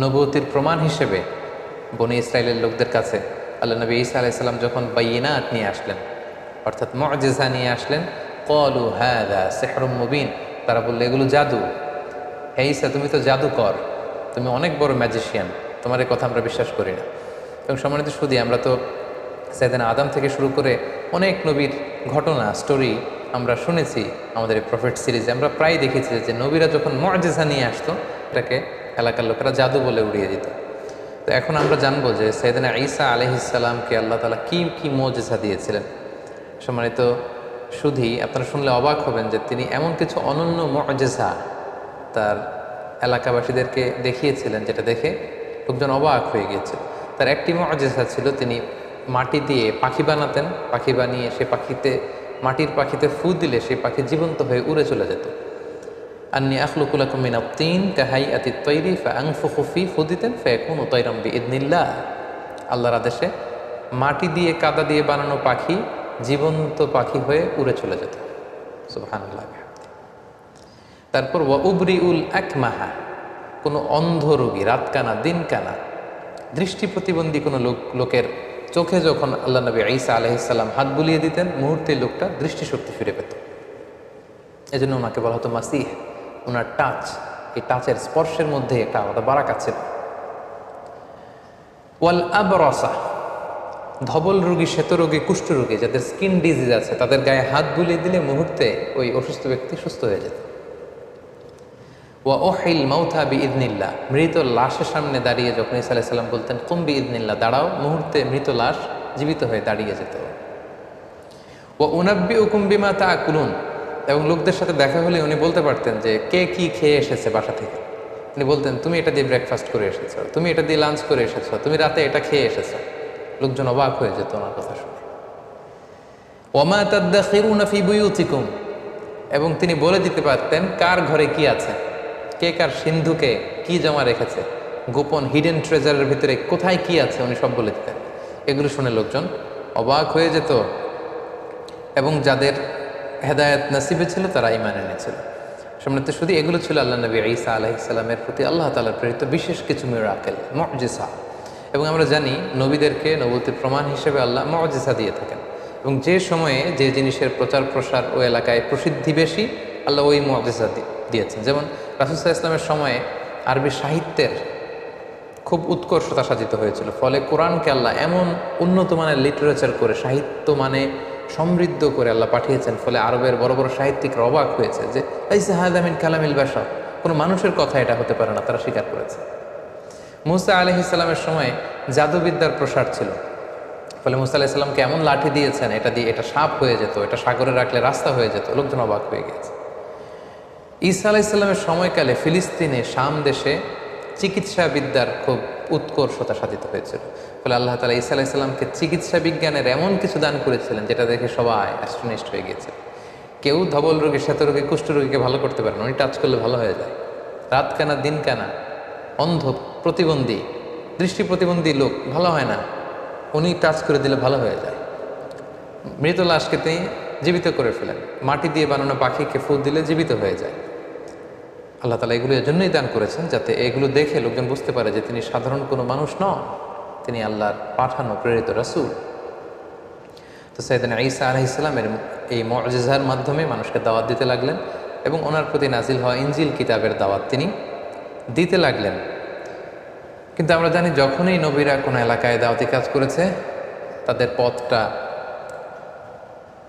নবুয়তির প্রমাণ হিসেবে বনি ইসরাইলের লোকদের কাছে আল্লাহ নবী ঈসা আলাইহিস সালাম যখন বাইয়িনাত নিয়ে আসলেন, অর্থাৎ মুআজিজা নিয়ে আসলেন, ক্বালু হাযা সিহরুম মুবিন, তারা বলল এগুলো জাদু, হে ঈসা তুমি তো জাদুকর, তুমি অনেক বড় ম্যাজিশিয়ান, তোমার এই কথা আমরা বিশ্বাস করি না। এবং সম্মানিত শুধু আমরা তো সাইয়েদনা আদম থেকে শুরু করে অনেক নবীর ঘটনা স্টোরি আমরা শুনেছি আমাদের এই প্রফেট সিরিজে। আমরা প্রায় দেখেছি যে নবীরা যখন মুআজিজা নিয়ে আসতো এটাকে এলাকার লোকেরা জাদু বলে উড়িয়ে দিত। তো এখন আমরা জানবো যে সাইয়েদনা ঈসা আলাইহিস সালামকে আল্লাহ তাআলা কি কি মুআজিজা দিয়েছিলেন। সম্মানিত শুধু আপনারা শুনলে অবাক হবেন যে তিনি এমন কিছু অনন্য মুআজিজা তার এলাকাবাসীদেরকে দেখিয়েছিলেন যেটা দেখে লোকজন অবাক হয়ে গিয়েছিল। তার একটি মুআজিজা ছিল, তিনি মাটি দিয়ে পাখি বানাতেন, পাখি বানিয়ে সে পাখিতে মাটির পাখিতে ফু দিলে সেই পাখি জীবন্ত হয়ে উড়ে চলে যেত। আন্নি আখলুকু লাকুম মিনাত তিন কাহাইয়াতিত তৈরি ফাআনফুখু ফি, ফু দিতেন ফায়াকুনু তায়রাম বিইذনিল্লাহ। আল্লাহর আদেশে মাটি দিয়ে কাদা দিয়ে বানানো পাখি জীবন্ত পাখি হয়ে উড়ে চলে যেত। সুবহানাল্লাহ। তারপর ওয়া উবরিউল আকমাহা, কোনো অন্ধ রোগী, রাতকানা দিনকানা দৃষ্টি প্রতিবন্ধী কোনো লোকের চোখে যখন আল্লাহ নবী ঈসা আলাইহিস সালাম হাত বুলিয়ে দিতেন, মুহূর্তে লোকটা দৃষ্টিশক্তি ফিরে পেত। এজন্য ওনাকে বলা হতো মাসিহ। ওনার টাচ, এই টাচের স্পর্শের মধ্যে একটা আলাদা বারাকা ছিল। ওয়াল আবরাসা, ধবল রোগী, শ্বেত রোগী, কুষ্ঠ রোগী, যাদের স্কিন ডিজিজ আছে, তাদের গায়ে হাত বুলিয়ে দিলে মুহূর্তে ওই অসুস্থ ব্যক্তি সুস্থ হয়ে যেত। ওয়া ওহিল মাউথা বিইذনিল্লাহ, মৃত লাশের সামনে দাঁড়িয়ে যখন ঈসা আলাইহিস সালাম বলতেন কুম বিইذনিল্লাহ, দাঁড়াও, মুহূর্তে মৃত লাশ জীবিত হয়ে দাঁড়িয়ে যেত। ওয়া উনাব্বিউকুম বিমা তাআকুলুন, এবং লোকদের সাথে দেখা হলে উনি বলতে পারতেন যে কে কি খেয়ে এসেছে বাসা থেকে। উনি বলতেন তুমি এটা দিয়ে ব্রেকফাস্ট করে এসেছো, তুমি এটা দিয়ে লাঞ্চ করে এসেছো, তুমি রাতে এটা খেয়ে এসেছো। লোকজন অবাক হয়ে যেত ওনার কথা শুনে। ওয়ামা তাদাখিরুনা ফি বুয়ুতিকুম, এবং তিনি বলে দিতে পারতেন কার ঘরে কি আছে, কে কার সিন্ধুকে কি জমা রেখেছে, গোপন হিডেন ট্রেজারের ভিতরে কোথায় কি আছে উনি সব বলে দিতেন। এগুলো শুনে লোকজন অবাক হয়ে যেত, এবং যাদের হেদায়েত নসিবে ছিল তারা ঈমান এনেছিল। সামনে শুধু এগুলো ছিল আল্লাহ নবী ঈসা আলাইহিস সালামের প্রতি আল্লাহ তাআলার প্রেরিত বিশেষ কিছু মিরাকেল, মুজিজা। এবং আমরা জানি নবীদেরকে নবুয়তের প্রমাণ হিসেবে আল্লাহ মুজিজা দিয়ে থাকেন, এবং যে সময়ে যে জিনিসের প্রচার প্রসার ওই এলাকায় প্রসিদ্ধি বেশি, আল্লাহ ওই মুজিজা দিয়েছেন। যেমন রাসূল সাল্লাল্লাহু আলাইহি ওয়াসাল্লামের সময়ে আরবি সাহিত্যের খুব উৎকর্ষতা সাধিত হয়েছিল, ফলে কোরআনকে আল্লাহ এমন উন্নত মানের লিটারেচার করে, সাহিত্য মানে সমৃদ্ধ করে আল্লাহ পাঠিয়েছেন, ফলে আরবের বড় বড় সাহিত্যিকরা অবাক হয়েছে যে লাইসা হাযা মিন কালামিল বাশার, কোনো মানুষের কথা এটা হতে পারে না, তারা স্বীকার করেছে। মূসা আলাইহিস সালামের সময় জাদুবিদ্যার প্রসার ছিল, ফলে মূসা আলাইহিস সালামকে এমন লাঠি দিয়েছেন, এটা দিয়ে এটা সাপ হয়ে যেত, এটা সাগরে রাখলে রাস্তা হয়ে যেত। লোকজন অবাক হয়ে গিয়েছে। ঈসা আলাইহিস সালামের সময়কালে ফিলিস্তিনে, শাম দেশে চিকিৎসা বিদ্যার খুব উৎকর্ষতা সাধিত হয়েছিল, ফলে আল্লাহ তাআলা ঈসা আলাইহিস সালামকে চিকিৎসা বিজ্ঞানের এমন কিছু দান করেছিলেন যেটা দেখে সবাই অ্যাস্টনিশড হয়ে গিয়েছে। কেউ ধবল রোগী, শ্বেত রোগী, কুষ্ঠ রোগীকে ভালো করতে পারে না, উনি টাচ করলে ভালো হয়ে যায়। রাত কানা দিন কানা, অন্ধ, প্রতিবন্ধী, দৃষ্টি প্রতিবন্ধী লোক ভালো হয় না, উনি টাচ করে দিলে ভালো হয়ে যায়। মৃত লাশকে তিনি জীবিত করে ফেলেন, মাটি দিয়ে বানানো পাখিকে ফু দিলে জীবিত হয়ে যায়। আল্লাহ তাআলা এগুলো এজন্যই দান করেছেন যাতে এগুলো দেখে লোকজন বুঝতে পারে যে তিনি সাধারণ কোনো মানুষ নন, তিনি আল্লাহর পাঠানো প্রেরিত রাসূল। তো সাইয়েদনা ঈসা আলাইহিস সালামের এই মুজিজার মাধ্যমে মানুষকে দাওয়াত দিতে লাগলেন, এবং ওনার প্রতি নাজিল হওয়া ইনজিল কিতাবের দাওয়াত তিনি দিতে লাগলেন। কিন্তু আমরা জানি যখনই নবীরা কোনো এলাকায় দাওয়াতি কাজ করেছে, তাদের পথটা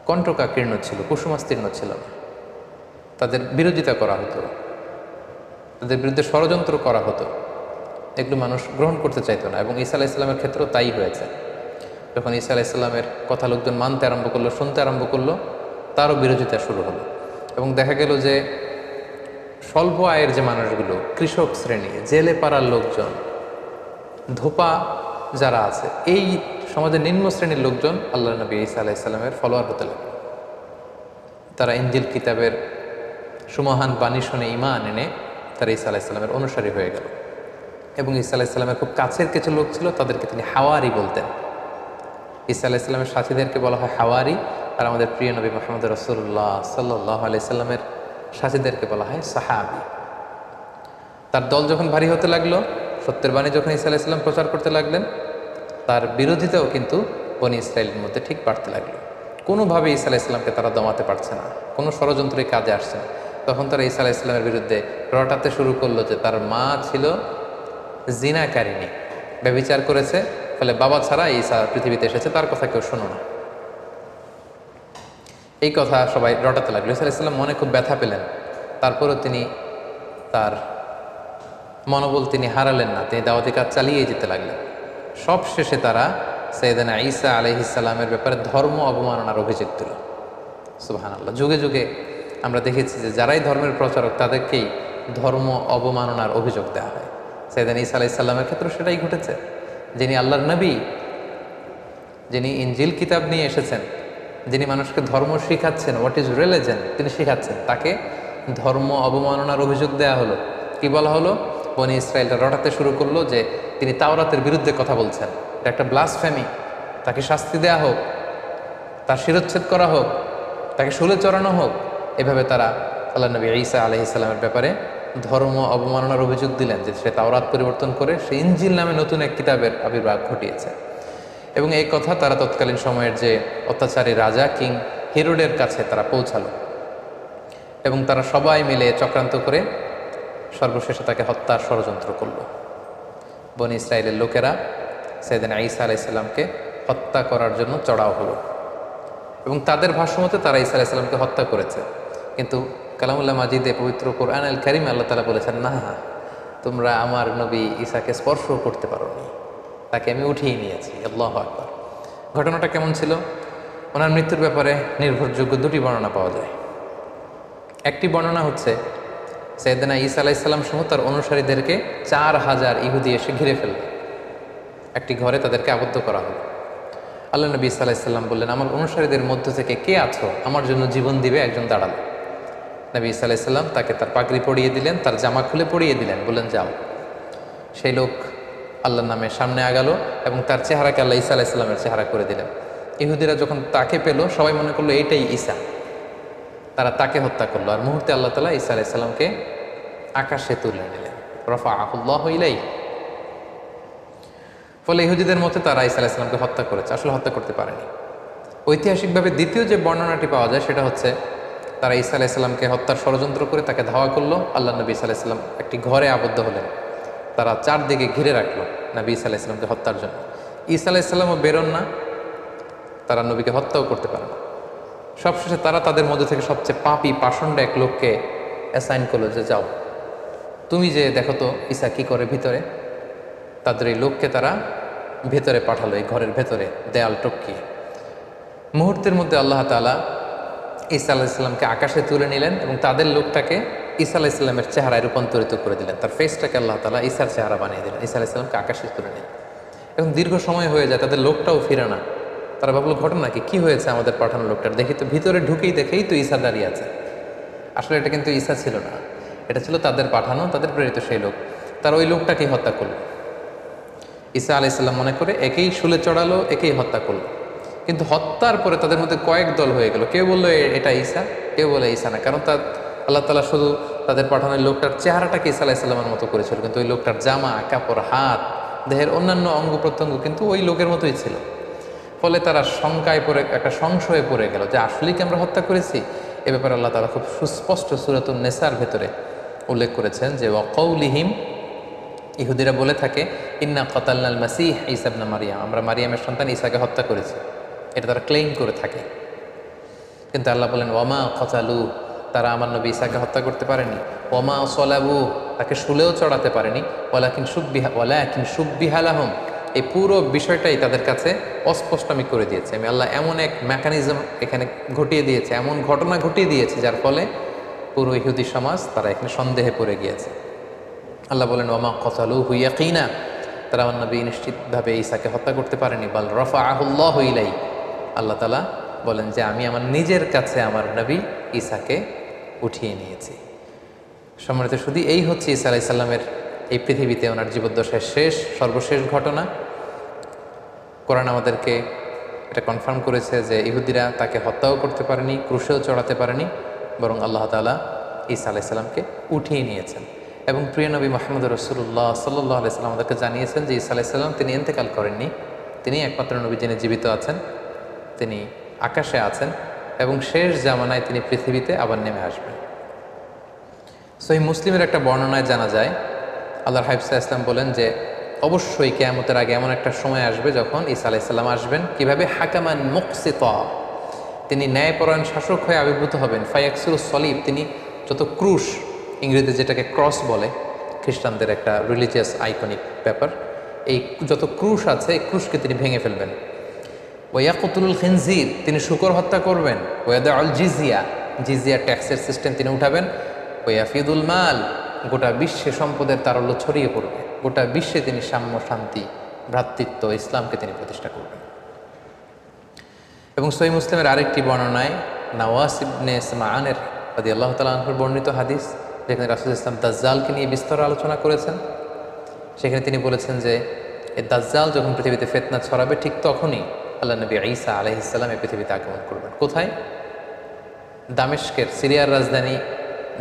কণ্টকাকীর্ণ ছিল, কুসুমাস্তীর্ণ ছিল না। তাদের বিরোধিতা করা হতো, তাদের বিরুদ্ধে ষড়যন্ত্র করা হতো, এগুলো মানুষ গ্রহণ করতে চাইতো না। এবং ঈসা আলাইহিস সালামের ক্ষেত্রেও তাই হয়েছে। যখন ঈসা আলাইহিস সালামের কথা লোকজন মানতে আরম্ভ করলো, শুনতে আরম্ভ করলো, তারও বিরোধিতা শুরু হলো। এবং দেখা গেল যে স্বল্প আয়ের যে মানুষগুলো, কৃষক শ্রেণী, জেলে পাড়ার লোকজন, ধোপা যারা আছে, এই সমাজের নিম্ন শ্রেণীর লোকজন আল্লাহ নবী ঈসা আলাইহিস সালামের ফলোয়ার হতে লাগলো। তারা ইনজিল কিতাবের সুমহান বাণী শুনে ঈমান এনে তারা ঈসা আলাইহিস সালামের অনুসারী হয়ে গেল। এবং ঈসা আলাইহিস সালামের খুব কাছের কিছু লোক ছিল, তাদেরকে তিনি হাওয়ারি বলতেন। ঈসা আলাইহিস সালামের সাথীদেরকে বলা হয় হাওয়ারি, আর আমাদের প্রিয় নবী মুহাম্মদ রাসূলুল্লাহ সাল্লাল্লাহু আলাইহি সাল্লামের সাথীদেরকে বলা হয় সাহাবী। তার দল যখন ভারী হতে লাগলো, সত্যের বাণী যখন ঈসা আলাইহিস সালাম প্রচার করতে লাগলেন, তার বিরোধিতাও কিন্তু বনী ইসরায়েলের মধ্যে ঠিক বাড়তে লাগলো। কোনোভাবে ঈসা আলাইহিস সালামকে তারা দমাতে পারছে না, কোনো ষড়যন্ত্রের কাজে আসছে না। তখন তারা ঈসা আলাইহিস সালামের বিরুদ্ধে রটাতে শুরু করলো যে তার মা ছিল জিনাকারিনী, ব্যভিচার করেছে, ফলে বাবা ছাড়া ঈসা পৃথিবীতে এসেছে, তার কথা কেউ শোনো না। এই কথা সবাই রটাতে লাগলো। ঈসা আলাইহিস সালাম মনে খুব ব্যথা পেলেন, তারপরও তিনি তার মনোবল তিনি হারালেন না, তিনি দাওয়াতি কাজ চালিয়ে যেতে লাগলেন। সব শেষে তারা সাইয়েদনা ঈসা আলাইহিস সালামের ব্যাপারে ধর্ম অবমাননার অভিযোগ দিল। সুবহানাল্লাহ। যুগে যুগে আমরা দেখেছি যে যারাই ধর্মের প্রচারক তাদেরকেই ধর্ম অবমাননার অভিযোগ দেওয়া হয়। সাইয়েদনা ঈসা আলাইহিস সালামের ক্ষেত্রে সেটাই ঘটেছে। যিনি আল্লাহর নবী, যিনি ইনজিল কিতাব নিয়ে এসেছেন, যিনি মানুষকে ধর্ম শিখাচ্ছেন, হোয়াট ইজ রিলিজন, তিনি শিখাচ্ছেন, তাকে ধর্ম অবমাননার অভিযোগ দেয়া হলো। কি বলা হলো? বনি ইসরায়েলরা রটাতে শুরু করলো যে তিনি তাওরাতের বিরুদ্ধে কথা বলছেন, এটা একটা ব্লাসফেমি, তাকে শাস্তি দেয়া হোক, তার শিরচ্ছেদ করা হোক, তাকে শুলে চড়ানো হোক। এভাবে তারা আল্লাহ নবী ঈসা আলাইহিস সালামের ব্যাপারে ধর্ম অবমাননার অভিযোগ দিলেন যে সে তাওরাত পরিবর্তন করে সে ইনজিল নামে নতুন এক কিতাবের আবির্ভাব ঘটিয়েছে। এবং এই কথা তারা তৎকালীন সময়ের যে অত্যাচারী রাজা কিং হেরোডের কাছে তারা পৌঁছালো, এবং তারা সবাই মিলে চক্রান্ত করে সর্বশেষে তাকে হত্যার ষড়যন্ত্র করল। বনি ইসরায়েলের লোকেরা সাইয়েদনা ঈসা আলাইহিস সালামকে হত্যা করার জন্য চড়াও হলো, এবং তাদের ভাষ্যমতে তারা ঈসা আলাইহিস সালামকে হত্যা করেছে। কিন্তু কালামুল্লাহ মাজিদে পবিত্র কোরআন আল কারীম আল্লাহ তাআলা বলেছেন, না, তোমরা আমার নবী ঈসাকে স্পর্শ করতে পারোনি, তাকে আমি উঠিয়ে নিয়েছি। আল্লাহু আকবার। ঘটনাটা কেমন ছিল? ওনার মৃত্যুর ব্যাপারে নির্ভরযোগ্য দুটি বর্ণনা পাওয়া যায়। একটি বর্ণনা হচ্ছে সাইয়েদনা ঈসা আলাইহিস সালাম সহ তার অনুসারীদেরকে 4000 ইহুদি এসে ঘিরে ফেলল, একটি ঘরে তাদেরকে আবদ্ধ করা হলো। আল্লাহ নবী ঈসা আলাইহিস সালাম বললেন, আমার অনুসারীদের মধ্য থেকে কে আছো আমার জন্য জীবন দিবে? একজন দাঁড়ালো। নবী ঈসা আলাইহিস সালাম তাকে তার পাগড়ি পরিয়ে দিলেন, তার জামা খুলে পরিয়ে দিলেন, বললেন যাও। সেই লোক আল্লাহর নামে সামনে আগালো এবং তার চেহারাকে আল্লাহ ঈসা আলাইহিস সালামের চেহারা করে দিলেন। ইহুদিরা যখন তাকে পেল সবাই মনে করলো এইটাই ঈসা, তারা তাকে হত্যা করলো। আর মুহূর্তে আল্লাহ তাআলা ঈসা আলাইহিস সালামকে আকাশে তুলে নিলেন, রাফাআহুল্লাহু ইলাইহি। ফলে ইহুদিদের মতে তারা ঈসা আলাইহিস সালামকে হত্যা করেছে, আসলে হত্যা করতে পারেনি। ঐতিহাসিকভাবে দ্বিতীয় যে বর্ণনাটি পাওয়া যায় সেটা হচ্ছে তারা ঈসা আলাইহিস সালামকে হত্যার ষড়যন্ত্র করে তাকে ধাওয়া করলো। আল্লাহ নবী ঈসা আলাইহিস সালাম একটি ঘরে আবদ্ধ হলেন, তারা চারদিকে ঘিরে রাখলো নবী ঈসা আলাইহিস সালামকে হত্যার জন্য। ঈসা আলাইহিস সালামও বেরোন না, তারা নবীকে হত্যাও করতে পারে না। সবশেষে তারা তাদের মধ্যে থেকে সবচেয়ে পাপী পাষণ্ড এক লোককে অ্যাসাইন করলো যে যাও তুমি যে দেখো তো ঈসা কি করে ভিতরে। তাদের এই লোককে তারা ভেতরে পাঠালো, এই ঘরের ভেতরে দেয়াল টপকিয়ে। মুহূর্তের মধ্যে আল্লাহ তাআলা ঈসা আলাইহিস সালামকে আকাশে তুলে নিলেন এবং তাদের লোকটাকে ঈসা আলাইহিস সালামের চেহারায় রূপান্তরিত করে দিলেন, তার ফেসটাকে আল্লাহ তাআলা ঈসার চেহারা বানিয়ে দিলেন। ঈসা আলাইহিস সালামকে আকাশে তুলে নিলেন। এখন দীর্ঘ সময় হয়ে যায়, তাদের লোকটাও ফিরে না। তারা ভাবলো ঘটনা কি হয়েছে আমাদের পাঠানো লোকটার? দেখি তো ভিতরে দেখেই তো ঈসা দাঁড়িয়ে আছে। আসলে এটা কিন্তু ঈসা ছিল না, এটা ছিল তাদের পাঠানো, তাদের প্রেরিত সেই লোক। তারা ওই লোকটাকেই হত্যা করলো। ঈসা আলাইহিস সালাম মনে করে একেই শুলে চড়ালো, একেই হত্যা করলো। কিন্তু হত্যার পরে তাদের মধ্যে কয়েক দল হয়ে গেল, কেউ বললো এটা ঈসা, কেউ বলে ঈসা না। কারণ আল্লাহ তাআলা শুধু তাদের পাঠানো লোকটার চেহারাটাকে ঈসা আলাইহিস সালামের মতো করেছিল, কিন্তু ওই লোকটার জামা কাপড়, হাত, দেহের অন্যান্য অঙ্গ প্রত্যঙ্গ কিন্তু ওই লোকের মতোই ছিল। ফলে তারা শঙ্কায় পড়ে, একটা সংশয়ে পড়ে গেল যে আসলেই কি আমরা হত্যা করেছি। এ ব্যাপারে আল্লাহ তাআলা খুব সুস্পষ্ট সূরাতুন নিসার ভেতরে উল্লেখ করেছেন যে ওয়াকাউলিহিম, ইহুদিরা বলে থাকে ইন্না কাতালনাল মাসীহ ঈসা ইবনে মারইয়াম, আমরা মারিয়ামের সন্তান ঈসাকে হত্যা করেছি, এটা তারা ক্লেইম করে থাকে। কিন্তু আল্লাহ বলেন ওয়ামা কাতালু, তারা আমার নবী ঈসাকে হত্যা করতে পারেনি। ওয়ামা সলাবু, তাকে শুলেও চড়াতে পারেনি। ওয়ালাকিন শুব্বিহা লাহুম, এই পুরো বিষয়টাই তাদের কাছে অস্পষ্ট আমি করে দিয়েছি। আমি আল্লাহ এমন এক মেকানিজম এখানে ঘটিয়ে দিয়েছে, এমন ঘটনা ঘটিয়ে দিয়েছে যার ফলে পুরো ইহুদি সমাজ তারা এখানে সন্দেহে পড়ে গিয়েছে। আল্লাহ বলেন ওয়ামা কাতালুহু ইয়াকিনা, তারা আমার নবী নিশ্চিতভাবে ঈসাকে হত্যা করতে পারেনি। বাল রাফাআহুল্লাহু ইলাইহি, আল্লাহ তাআলা বলেন যে আমি আমার নিজের কাছে আমার নবী ঈসাকে উঠিয়ে নিয়েছি। সম্মানিত শুধু এই হচ্ছে ঈসা আলাইহিস সালামের এই পৃথিবীতে ওনার জীবদ্দশায় সর্বশেষ ঘটনা। কোরআন আমাদেরকে এটা কনফার্ম করেছে যে ইহুদিরা তাকে হত্যাও করতে পারেনি, ক্রুশেও চড়াতে পারেনি, বরং আল্লাহ তাআলা ঈসা আলাইহিস সালামকে উঠিয়ে নিয়েছেন। এবং প্রিয় নবী মুহাম্মদ রাসূলুল্লাহ সাল্লাল্লাহু আলাইহি ওয়াসাল্লাম আমাদেরকে জানিয়েছেন যে ঈসা আলাইহিস সালাম তিনি ইন্তেকাল করেননি, তিনি একমাত্র নবী যিনি জীবিত আছেন, তিনি আকাশে আছেন এবং শেষ জামানায় তিনি পৃথিবীতে আবার নেমে আসবেন। সহিহ মুসলিমের একটা বর্ণনায় জানা যায় আল্লাহর হাবিব সাল্লাল্লাহু আলাইহি ওয়াসাল্লাম বলেন যে অবশ্যই কিয়ামতের আগে এমন একটা সময় আসবে যখন ঈসা আলাইহিস সালাম আসবেন কিভাবে হাকামান মুকসিতা, তিনি ন্যায়পরায়ণ শাসক হয়ে আবির্ভূত হবেন। ফায়াকসুরুস সলিব, তিনি যত ক্রুশ, ইংরেজিতে যেটাকে ক্রস বলে, খ্রিস্টানদের একটা রিলিজিয়াস আইকনিক ব্যাপার, এই যত ক্রুশ আছে এই ক্রুশকে তিনি ভেঙে ফেলবেন। ওয়ায়াকুতুল খিনজির, তিনি শূকর হত্যা করবেন। ওয়াদাউল জিজিয়া, জিজিয়া ট্যাক্সের সিস্টেম তিনি উঠাবেন। ওয়াফিদুল মাল, গোটা বিশ্বে সম্পদের তারল্য ছড়িয়ে পড়বে, গোটা বিশ্বে তিনি সাম্য, শান্তি, ভ্রাতৃত্ব, ইসলামকে তিনি প্রতিষ্ঠা করবেন। এবং সহিহ মুসলিমের আরেকটি বর্ণনায় নওয়াস ইবনে সামআনের রাদিয়াল্লাহু তাআলা আনহুর বর্ণিত হাদিস, যেখানে রাসূল ইসলাম দাজ্জালকে নিয়ে বিস্তর আলোচনা করেছেন, সেখানে তিনি বলেছেন যে এই দাজ্জাল যখন পৃথিবীতে ফিতনা ছড়াবে ঠিক তখনই আল্লাহ নবী ঈসা আলাইহিস সালাম এই পৃথিবীতে আগমন করবেন। কোথায়? দামেস্কের, সিরিয়ার রাজধানী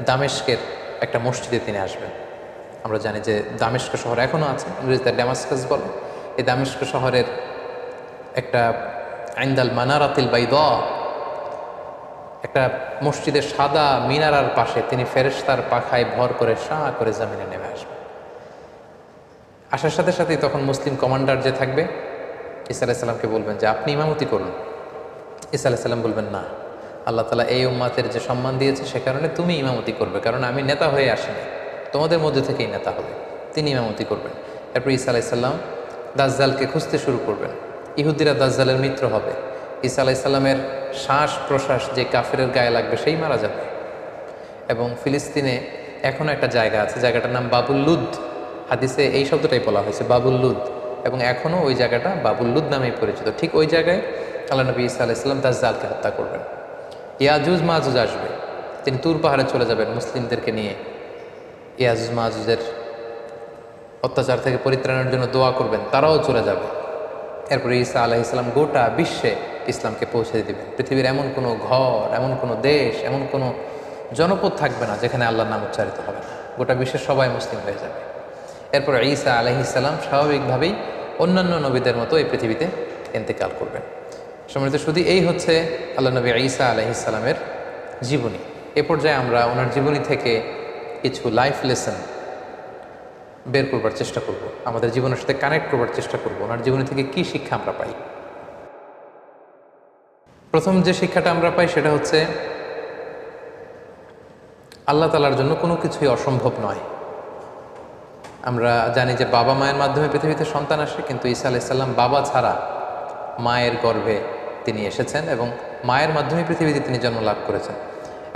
দামেস্কের একটা মসজিদে তিনি আসবেন। আমরা জানি যে দামেস্ক শহর এখনও আছে, ইংরেজিতে ড্যামাস্কাস বলে। এই দামেস্ক শহরের একটা আইন্দাল মানারাতিল বাইদা, একটা মসজিদের সাদা মিনারার পাশে তিনি ফেরেশতার পাখায় ভর করে শাঁ করে জমিনে নেমে আসবেন। আসার সাথে সাথেই তখন মুসলিম কমান্ডার যে থাকবে ঈসা আলাইহিস সালামকে বলবেন যে আপনি ইমামতি করুন। ঈসা আলাইহিস সালাম বলবেন না, আল্লাহ তাআলা এই উম্মাতের যে সম্মান দিয়েছে সে কারণে তুমি ইমামতি করবে, কারণ আমি নেতা হয়ে আসিনি, তোমাদের মধ্যে থেকেই নেতা হবে। তিনি ইমামতি করবেন। এরপর ঈসা আলাইহিস সালাম দাজ্জালকে খুঁজতে শুরু করবেন। ইহুদিরা দাজ্জালের মিত্র হবে। ঈসা আলাইহিস সালামের শ্বাস প্রশ্বাস যে কাফেরের গায়ে লাগবে সেই মারা যাবে। এবং ফিলিস্তিনে এখনও একটা জায়গা আছে, জায়গাটার নাম বাবুল লুদ। হাদিসে এই শব্দটাই বলা হয়েছে, বাবুল লুদ, এবং এখনও ওই জায়গাটা বাবুল লুদ নামেই পরিচিত। ঠিক ওই জায়গায় আল্লাহ নবী ঈসা আলাইহিস সালাম দাজ্জালকে হত্যা করবেন। ইয়াজুজ মাজুজ আসবে, তিনি তুর পাহাড়ে চলে যাবেন মুসলিমদেরকে নিয়ে। ইয়াজুজ মাজুজের অত্যাচার থেকে পরিত্রাণের জন্য দোয়া করবেন, তারাও চলে যাবে। এরপরে ঈসা আলাইহিস সালাম গোটা বিশ্বে ইসলামকে পৌঁছে দিবেন। পৃথিবীর এমন কোনো ঘর, এমন কোনো দেশ, এমন কোনো জনপদ থাকবে না যেখানে আল্লাহর নাম উচ্চারিত হবে না। গোটা বিশ্বের সবাই মুসলিম হয়ে যাবে। এরপর ঈসা আলাইহিস সালাম স্বাভাবিকভাবেই অন্যান্য নবীদের মতো এই পৃথিবীতে ইন্তেকাল করবেন। সম্মানিত শুধু এই হচ্ছে আল্লাহ নবী ঈসা আলাইহিস সালামের জীবনী। এ পর্যায়ে আমরা ওনার জীবনী থেকে কিছু লাইফ লেসন বের করবার চেষ্টা করব, আমাদের জীবনের সাথে কানেক্ট করবার চেষ্টা করব। ওনার জীবনী থেকে কি শিক্ষা আমরা পাই? প্রথম যে শিক্ষাটা আমরা পাই সেটা হচ্ছে আল্লাহ তাআলার জন্য কোনো কিছুই অসম্ভব নয়। আমরা জানি যে বাবা মায়ের মাধ্যমে পৃথিবীতে সন্তান আসে, কিন্তু ঈসা আলাইহিস সালাম বাবা ছাড়া মায়ের গর্ভে তিনি এসেছেন এবং মায়ের মাধ্যমে পৃথিবীতে তিনি জন্ম লাভ করেছেন।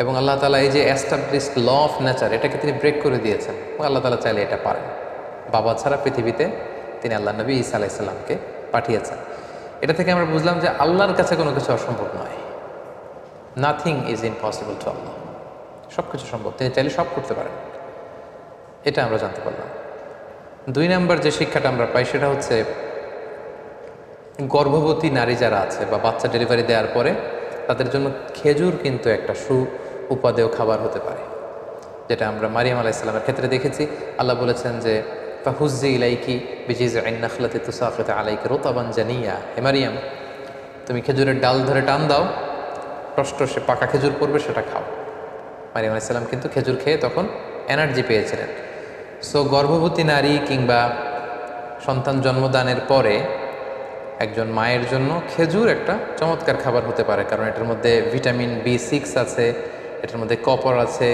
এবং আল্লাহ তাআলা এই যে এস্টাবলিশড ল অফ নেচার, এটাকে তিনি ব্রেক করে দিয়েছেন। এবং আল্লাহ তাআলা চাইলে এটা পারেন। বাবা ছাড়া পৃথিবীতে তিনি আল্লাহ নবী ঈসা আলাইহিস সালামকে পাঠিয়েছেন। এটা থেকে আমরা বুঝলাম যে আল্লাহর কাছে কোনো কিছু অসম্ভব নয়। নাথিং ইজ ইম্পসিবল টু আল্লাহ। সব কিছু সম্ভব, তিনি চাইলে সব করতে পারেন। এটা আমরা জানতে পারলাম। 2 নম্বর যে শিক্ষাটা আমরা পাই সেটা হচ্ছে গর্ভবতী নারী যারা আছে বা বাচ্চা ডেলিভারি দেওয়ার পরে তাদের জন্য খেজুর কিন্তু একটা উপাদেয় খাবার হতে পারে, যেটা আমরা মারিয়াম আলাইহিস সালামের ক্ষেত্রে দেখেছি। আল্লাহ বলেছেন যে ফাহুজ্জি ইলাইকি বিজিজইন নাখলাতি তুসাকিতু আলাইকা রুতাবান জানিয়া, হে মারিয়াম তুমি খেজুরের ডাল ধরে টান দাও, টসটসে পাকা খেজুর পড়বে, সেটা খাও। মারিয়াম আলাইহিস সালাম কিন্তু খেজুর খেয়ে তখন এনার্জি পেয়েছিলেন। সো গর্ভবতী নারী কিংবা সন্তান জন্মদানের পরে একজন মায়ের জন্য খেজুর একটা চমৎকার খাবার হতে পারে, কারণ এটার মধ্যে ভিটামিন B6 আছে, এটার মধ্যে কপার আছে,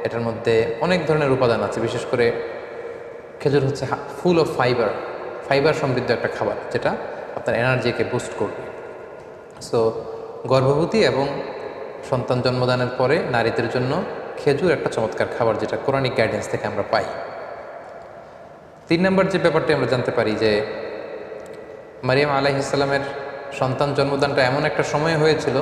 এটার মধ্যে অনেক ধরনের উপাদান আছে। বিশেষ করে খেজুর হচ্ছে ফুল অফ ফাইবার সমৃদ্ধ একটা খাবার, যেটা আপনার এনার্জিকে বুস্ট করবে। সো গর্ভবতী এবং সন্তান জন্মদানের পরে নারীদের জন্য খেজুর একটা চমৎকার খাবার, যেটা কোরআনিক গাইডেন্স থেকে আমরা পাই। 3 নম্বর যে ব্যাপারটি আমরা জানতে পারি যে মারিয়াম আলাইহিস সালামের সন্তান জন্মদানটা এমন একটা সময় হয়েছিল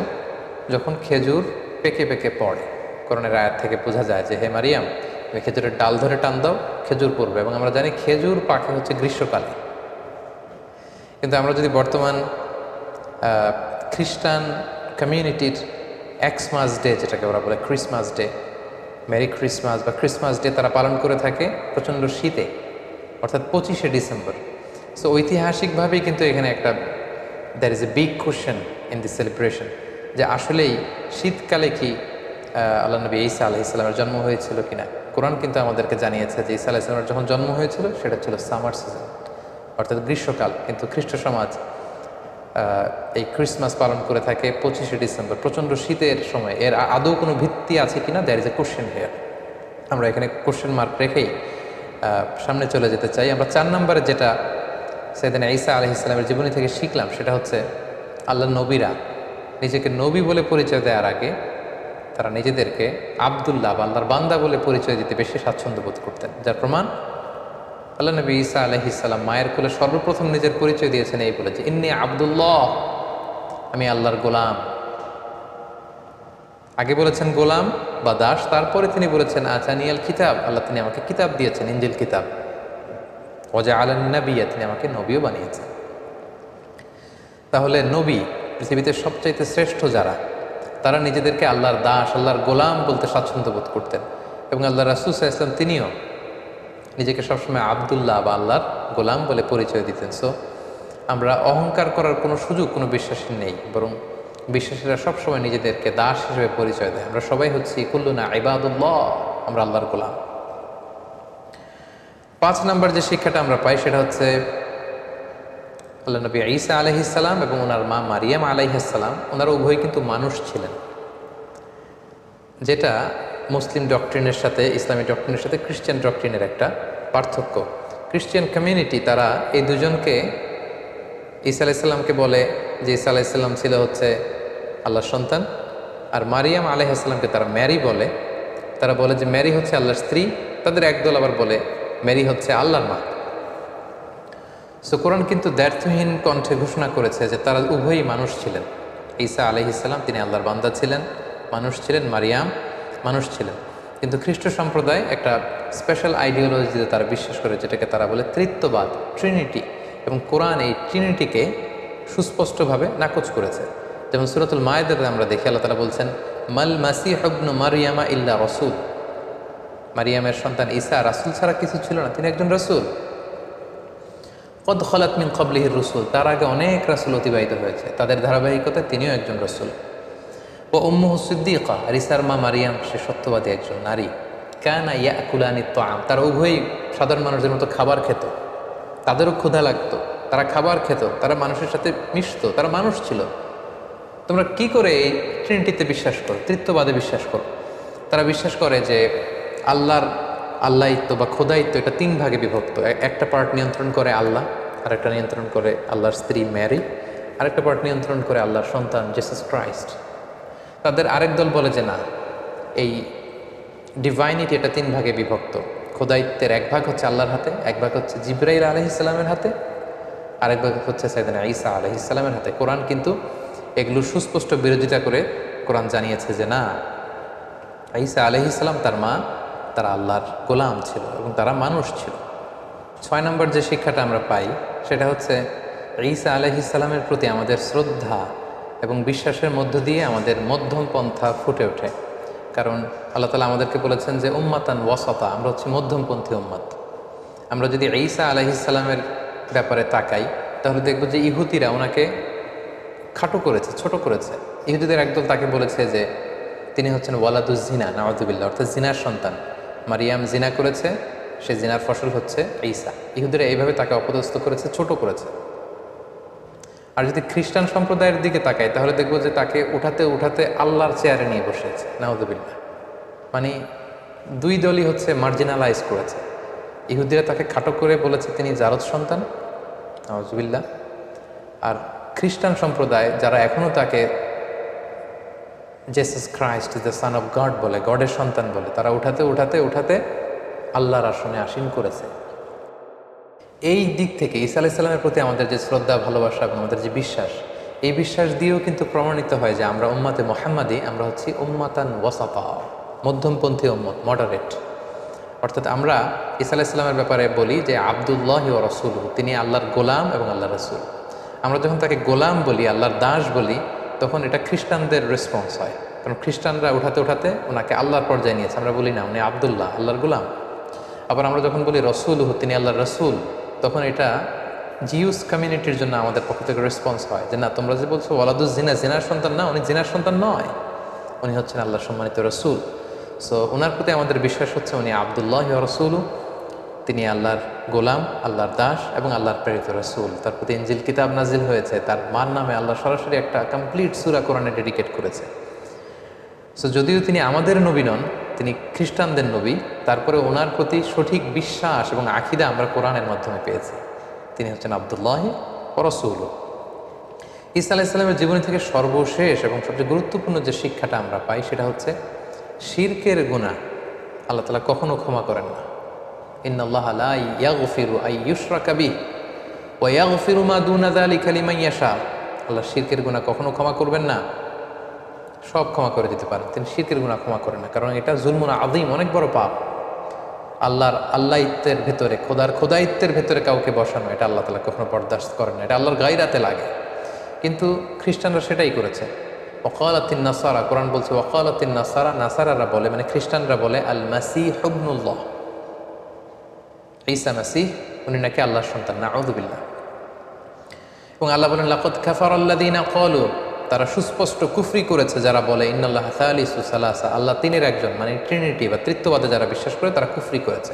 যখন খেজুর পেকে পেকে পড়ে। কোরআনের আয়াত থেকে বোঝা যায় যে হে মারিয়াম তুমি খেজুরের ডাল ধরে টান দাও, খেজুর পড়বে। এবং আমরা জানি খেজুর পাকে হচ্ছে গ্রীষ্মকালে। কিন্তু আমরা যদি বর্তমান খ্রিস্টান কমিউনিটির এক্সমাস ডে, যেটাকে ওরা বলে ক্রিসমাস ডে, মেরি ক্রিসমাস বা ক্রিসমাস ডে তারা পালন করে থাকে প্রচণ্ড শীতে, অর্থাৎ 25শে ডিসেম্বর। সো ঐতিহাসিকভাবেই কিন্তু এখানে একটা there is a big question in this celebration, যে আসলেই শীতকালে কি আল্লাহ নবী ঈসা আলাইহিস সালামের জন্ম হয়েছিল কিনা। কোরআন কিন্তু আমাদেরকে জানিয়েছে যে ঈসা আলাইহিস সালামের যখন জন্ম হয়েছিল সেটা ছিল সামার সিজন, অর্থাৎ গ্রীষ্মকাল। কিন্তু খ্রিস্ট সমাজ এই ক্রিসমাস পালন করে থাকে 25শে ডিসেম্বর, প্রচণ্ড শীতের সময়। এর আদৌ কোনো ভিত্তি আছে কিনা, there is a question here. আমরা এখানে কোয়েশ্চেন মার্ক রেখেই সামনে চলে যেতে চাই। আমরা 4 নম্বরে যেটা সাইয়েদনা ঈসা আলাইহিস সালামের জীবনী থেকে শিখলাম সেটা হচ্ছে আল্লাহর নবীরা নিজেকে নবী বলে পরিচয় দেওয়ার আগে তারা নিজেদেরকে আব্দুল্লাহ বা আল্লাহর বান্দা বলে পরিচয় দিতে বেশি স্বাচ্ছন্দ্য বোধ করতেন। যার প্রমাণ আল্লাহ নবী ঈসা আলাইহিস সালাম মায়ের কোলে সর্বপ্রথম নিজের পরিচয় দিয়েছেন এই বলে যে ইন্নী আব্দুল্লাহ, আমি আল্লাহর গোলাম। আগে বলেছেন গোলাম বা দাস, তারপরে তিনি বলেছেন আতানিয়াল কিতাব, আল্লাহ তিনি আমাকে কিতাব দিয়েছেন, ইনজিল কিতাব। ওয়াজআলানি নাবিয়্যা, তিনি আমাকে নবীও বানিয়েছেন। তাহলে নবী, পৃথিবীতে সবচাইতে শ্রেষ্ঠ যারা, তারা নিজেদেরকে আল্লাহর দাস, আল্লাহর গোলাম বলতে স্বাচ্ছন্দ্য বোধ করতেন। এবং আল্লাহ রাসূল সাল্লাল্লাহু আলাইহি ওয়াসাল্লাম তিনিও নিজেকে সবসময় আব্দুল্লাহ বা আল্লাহর গোলাম বলে পরিচয় দিতেন। সো আমরা অহংকার করার কোনো সুযোগ কোনো বিশ্বাসী নেই, বরং বিশ্বাসীরা সবসময় নিজেদেরকে দাস হিসেবে পরিচয় দেয়। আমরা সবাই হচ্ছি কুল্লুনা ইবাদুল্লাহ, আমরা আল্লাহর গোলাম। 5 নম্বর যে শিক্ষাটা আমরা পাই সেটা হচ্ছে আল্লাহ নবী ঈসা আলাইহিস সালাম এবং ওনার মা মারিয়াম আলাইহিস সালাম, ওনারা উভয়ই কিন্তু মানুষ ছিলেন, যেটা মুসলিম ডক্ট্রিনের সাথে, ইসলামী ডক্ট্রিনের সাথে খ্রিস্টান ডক্ট্রিনের একটা পার্থক্য। খ্রিস্টান কমিউনিটি তারা এই দুজনকে, ঈসা আলাইহিসসালামকে বলে যে ঈসা আলাইহিসসালাম ছিল হচ্ছে আল্লাহর সন্তান, আর মারিয়াম আলাইহিসসালামকে তারা ম্যারি বলে। তারা বলে যে ম্যারি হচ্ছে আল্লাহর স্ত্রী। তাদের একদল আবার বলে ম্যারি হচ্ছে আল্লাহর মা। সো কোরআন কিন্তু দ্ব্যর্থহীন কণ্ঠে ঘোষণা করেছে যে তারা উভয়ই মানুষ ছিলেন। ঈসা আলাইহিসসালাম তিনি আল্লাহর বান্দা ছিলেন, মানুষ ছিলেন, মারিয়াম মানুষ ছিলেন। কিন্তু খ্রিস্ট সম্প্রদায় একটা স্পেশাল আইডিওলজিতে তারা বিশ্বাস করে, যেটাকে তারা বলে তৃত্ববাদ, ট্রিনিটি। এবং কোরআন এই ট্রিনিটিকে সুস্পষ্টভাবে নাকচ করেছে। যেমন সূরাতুল মায়েদাতে আমরা দেখি আল্লাহ তাআলা বলছেন মাল মাসিহু ইবনু মারইয়ামা ইল্লা রাসূল, মারিয়ামের সন্তান ঈসা রাসূল ছাড়া কিছু ছিল না, তিনি একজন রাসূল। কদ খালাত মিন ক্বাবলিহির রুসুল, তার আগে অনেক রাসূল অতিবাহিত হয়েছে, তাদের ধারাবাহিকতায় তিনিও একজন রাসূল। ও উম্মুহু সিদ্দীকা, আর ঈসার মা মারিয়াম সে সত্যবাদী একজন নারী। কানা ইয়াকুলানি তাআম, তারা উভয়ই সাধারণ মানুষদের মতো খাবার খেত, তাদেরও ক্ষুধা লাগতো, তারা খাবার খেত, তারা মানুষের সাথে মিশতো, তারা মানুষ ছিল। তোমরা কি করে এই ট্রিনিটিতে বিশ্বাস করো, তৃত্ববাদে বিশ্বাস করো? তারা বিশ্বাস করে যে আল্লাহিত্ব বা খোদায়িত্ব এটা 3 ভাগে বিভক্ত। একটা পার্ট নিয়ন্ত্রণ করে আল্লাহ, আরেকটা নিয়ন্ত্রণ করে আল্লাহর স্ত্রী ম্যারি, আরেকটা পার্ট নিয়ন্ত্রণ করে আল্লাহর সন্তান জিসাস ক্রাইস্ট। তাদের আরেক দল বলে যে না, এই ডিভাইনিটি এটা 3 ভাগে বিভক্ত। খোদায়িত্বের 1 ভাগ হচ্ছে আল্লাহর হাতে, 1 ভাগ হচ্ছে জিবরাইল আলাইহিস সালামের হাতে, আরেক ভাগ হচ্ছে সাইয়েদনা ঈসা আলাইহিস সালামের হাতে। কোরআন কিন্তু এগুলো সুস্পষ্ট বিরোধিতা করে কোরআন জানিয়েছে যে না, ঈসা আলাইহিস সালাম তার মা তারা আল্লাহর গোলাম ছিল এবং তারা মানুষ ছিল। 6 নম্বর যে শিক্ষাটা আমরা পাই সেটা হচ্ছে ঈসা আলাইহিস সালামের প্রতি আমাদের শ্রদ্ধা এবং বিশ্বাসের মধ্য দিয়ে আমাদের মধ্যম পন্থা ফুটে ওঠে। কারণ আল্লাহ তাআলা আমাদেরকে বলেছেন যে উম্মাতান ওয়াসাতা, আমরা হচ্ছে মধ্যমপন্থী উম্মত। আমরা যদি ঈসা আলাইহিস সালামের ব্যাপারে তাকাই তাহলে দেখব যে ইহুদিরা ওনাকে খাটো করেছে, ছোট করেছে। ইহুদিদের একদল তাকে বলেছে যে তিনি হচ্ছেন ওয়ালাদুজ জিনা, নাউযুবিল্লাহ, অর্থাৎ জিনার সন্তান। মারিয়াম জিনা করেছে, সে জিনার ফসল হচ্ছে ঈসা। ইহুদিরা এইভাবে তাকে অপদস্থ করেছে, ছোট করেছে। আর যদি খ্রিস্টান সম্প্রদায়ের দিকে তাকাই তাহলে দেখবো যে তাকে উঠাতে উঠাতে আল্লাহর চেয়ারে নিয়ে বসেছে, নাউযুবিল্লাহ। মানে 2 দলই হচ্ছে মার্জিনালাইজ করেছে। ইহুদিরা তাকে খাটো করে বলেছে তিনি জারদ সন্তান, নাউযুবিল্লাহ। আর খ্রিস্টান সম্প্রদায় যারা এখনও তাকে Jesus Christ the son of god বলে, গডের সন্তান বলে, তারা উঠাতে উঠাতে উঠাতে আল্লাহর আসনে আসীন করেছে। এই দিক থেকে ঈসা আলাইহিস সালামের প্রতি আমাদের যে শ্রদ্ধা, ভালোবাসা এবং আমাদের যে বিশ্বাস, এই বিশ্বাস দিয়েও কিন্তু প্রমাণিত হয় যে আমরা উম্মাতে মুহাম্মাদি, আমরা হচ্ছি উম্মাতান ওয়াসাতা, মধ্যমপন্থী উম্মত, মডারেট। অর্থাৎ আমরা ঈসা আলাইহিস সালামের ব্যাপারে বলি যে আব্দুল্লাহি ওয়া রাসূলুহু, তিনি আল্লাহর গোলাম এবং আল্লাহর রাসূল। আমরা যখন তাকে গোলাম বলি, আল্লাহর দাস বলি, তখন এটা খ্রিস্টানদের রেসপন্স হয়। কারণ খ্রিস্টানরা উঠাতে উঠাতে ওনাকে আল্লাহর পর্যায়ে নিয়েছে। আমরা বলি না উনি আব্দুল্লাহ, আল্লাহর গোলাম। আবার আমরা যখন বলি রসুলহু, তিনি আল্লাহর রসুল, তখন এটা জিউস কমিউনিটির জন্য আমাদের পক্ষ থেকে রেসপন্স হয় যে না, তোমরা যে বলছো ওয়ালাদুজ জিনা, জিনার সন্তান না, উনি জিনার সন্তান নয়, উনি হচ্ছেন আল্লাহর সম্মানিত রসুল। সো ওনার প্রতি আমাদের বিশ্বাস হচ্ছে উনি আব্দুল্লাহ ওয়া রাসূলু, তিনি আল্লাহর গোলাম, আল্লাহর দাস এবং আল্লাহর প্রেরিত রসুল। তার প্রতি ইনজিল কিতাব নাজিল হয়েছে, তার মার নামে আল্লাহ সরাসরি একটা কমপ্লিট সূরা কোরআনে ডেডিকেট করেছে। সো যদিও তিনি আমাদের নবী নন, তিনি খ্রিস্টানদের নবী, তারপরে ওনার প্রতি সঠিক বিশ্বাস এবং আকীদা আমরা কোরআনের মাধ্যমে পেয়েছি। তিনি হচ্ছেন আব্দুল্লাহ ওয়া রাসূলুহু। ঈসা আলাইহিস সালামের জীবনী থেকে সর্বশেষ এবং সবচেয়ে গুরুত্বপূর্ণ যে শিক্ষাটা আমরা পাই সেটা হচ্ছে শিরকের গুনাহ আল্লাহ তাআলা কখনো ক্ষমা করেন না। ইন্নাল্লাহা লা ইয়াগফিরু আন ইউশরাকা বিহি ওয়া ইয়াগফিরু মা দুনা যালিকা লিমান ইয়াশা। আল্লাহ শিরকের গুনাহ কখনো ক্ষমা করবেন না? সব ক্ষমা করে দিতে পারেন, তিনি শিরকের গুনাহ ক্ষমা করেন না, কারণ এটা জুলমুন আযীম, অনেক বড় পাপ। আল্লাহর আল্লাহিত্বের ভেতরে, খোদাইত্বের ভেতরে কাউকে বসানো, এটা আল্লাহ তাআলা কখনো বরদাস্ত করেন না, এটা আল্লাহর গায়রাতে লাগে। কিন্তু খ্রিস্টানরা সেটাই করেছে। ওয়াকালাতিন নাসারা, কোরআন বলছে ওয়াকালাতিন নাসারা, নাসারারা বলে মানে খ্রিস্টানরা বলে আল মাসীহ ইবনুল্লাহ, ঈসা মাসীহ উনি নাকি আল্লাহর সন্তান, নাউযুবিল্লাহ। এবং আল্লাহ বলেন লাকাদ কাফারাল্লাযীনা ক্বালু, তারা সুস্পষ্ট কুফরি করেছে যারা বলে ইন্নাল্লাহা সালিসু সালাসা, আল্লাহ তিনের একজন, মানে ট্রিনিটি বা তৃতীয়বাদে যারা বিশ্বাস করে তারা কুফরি করেছে।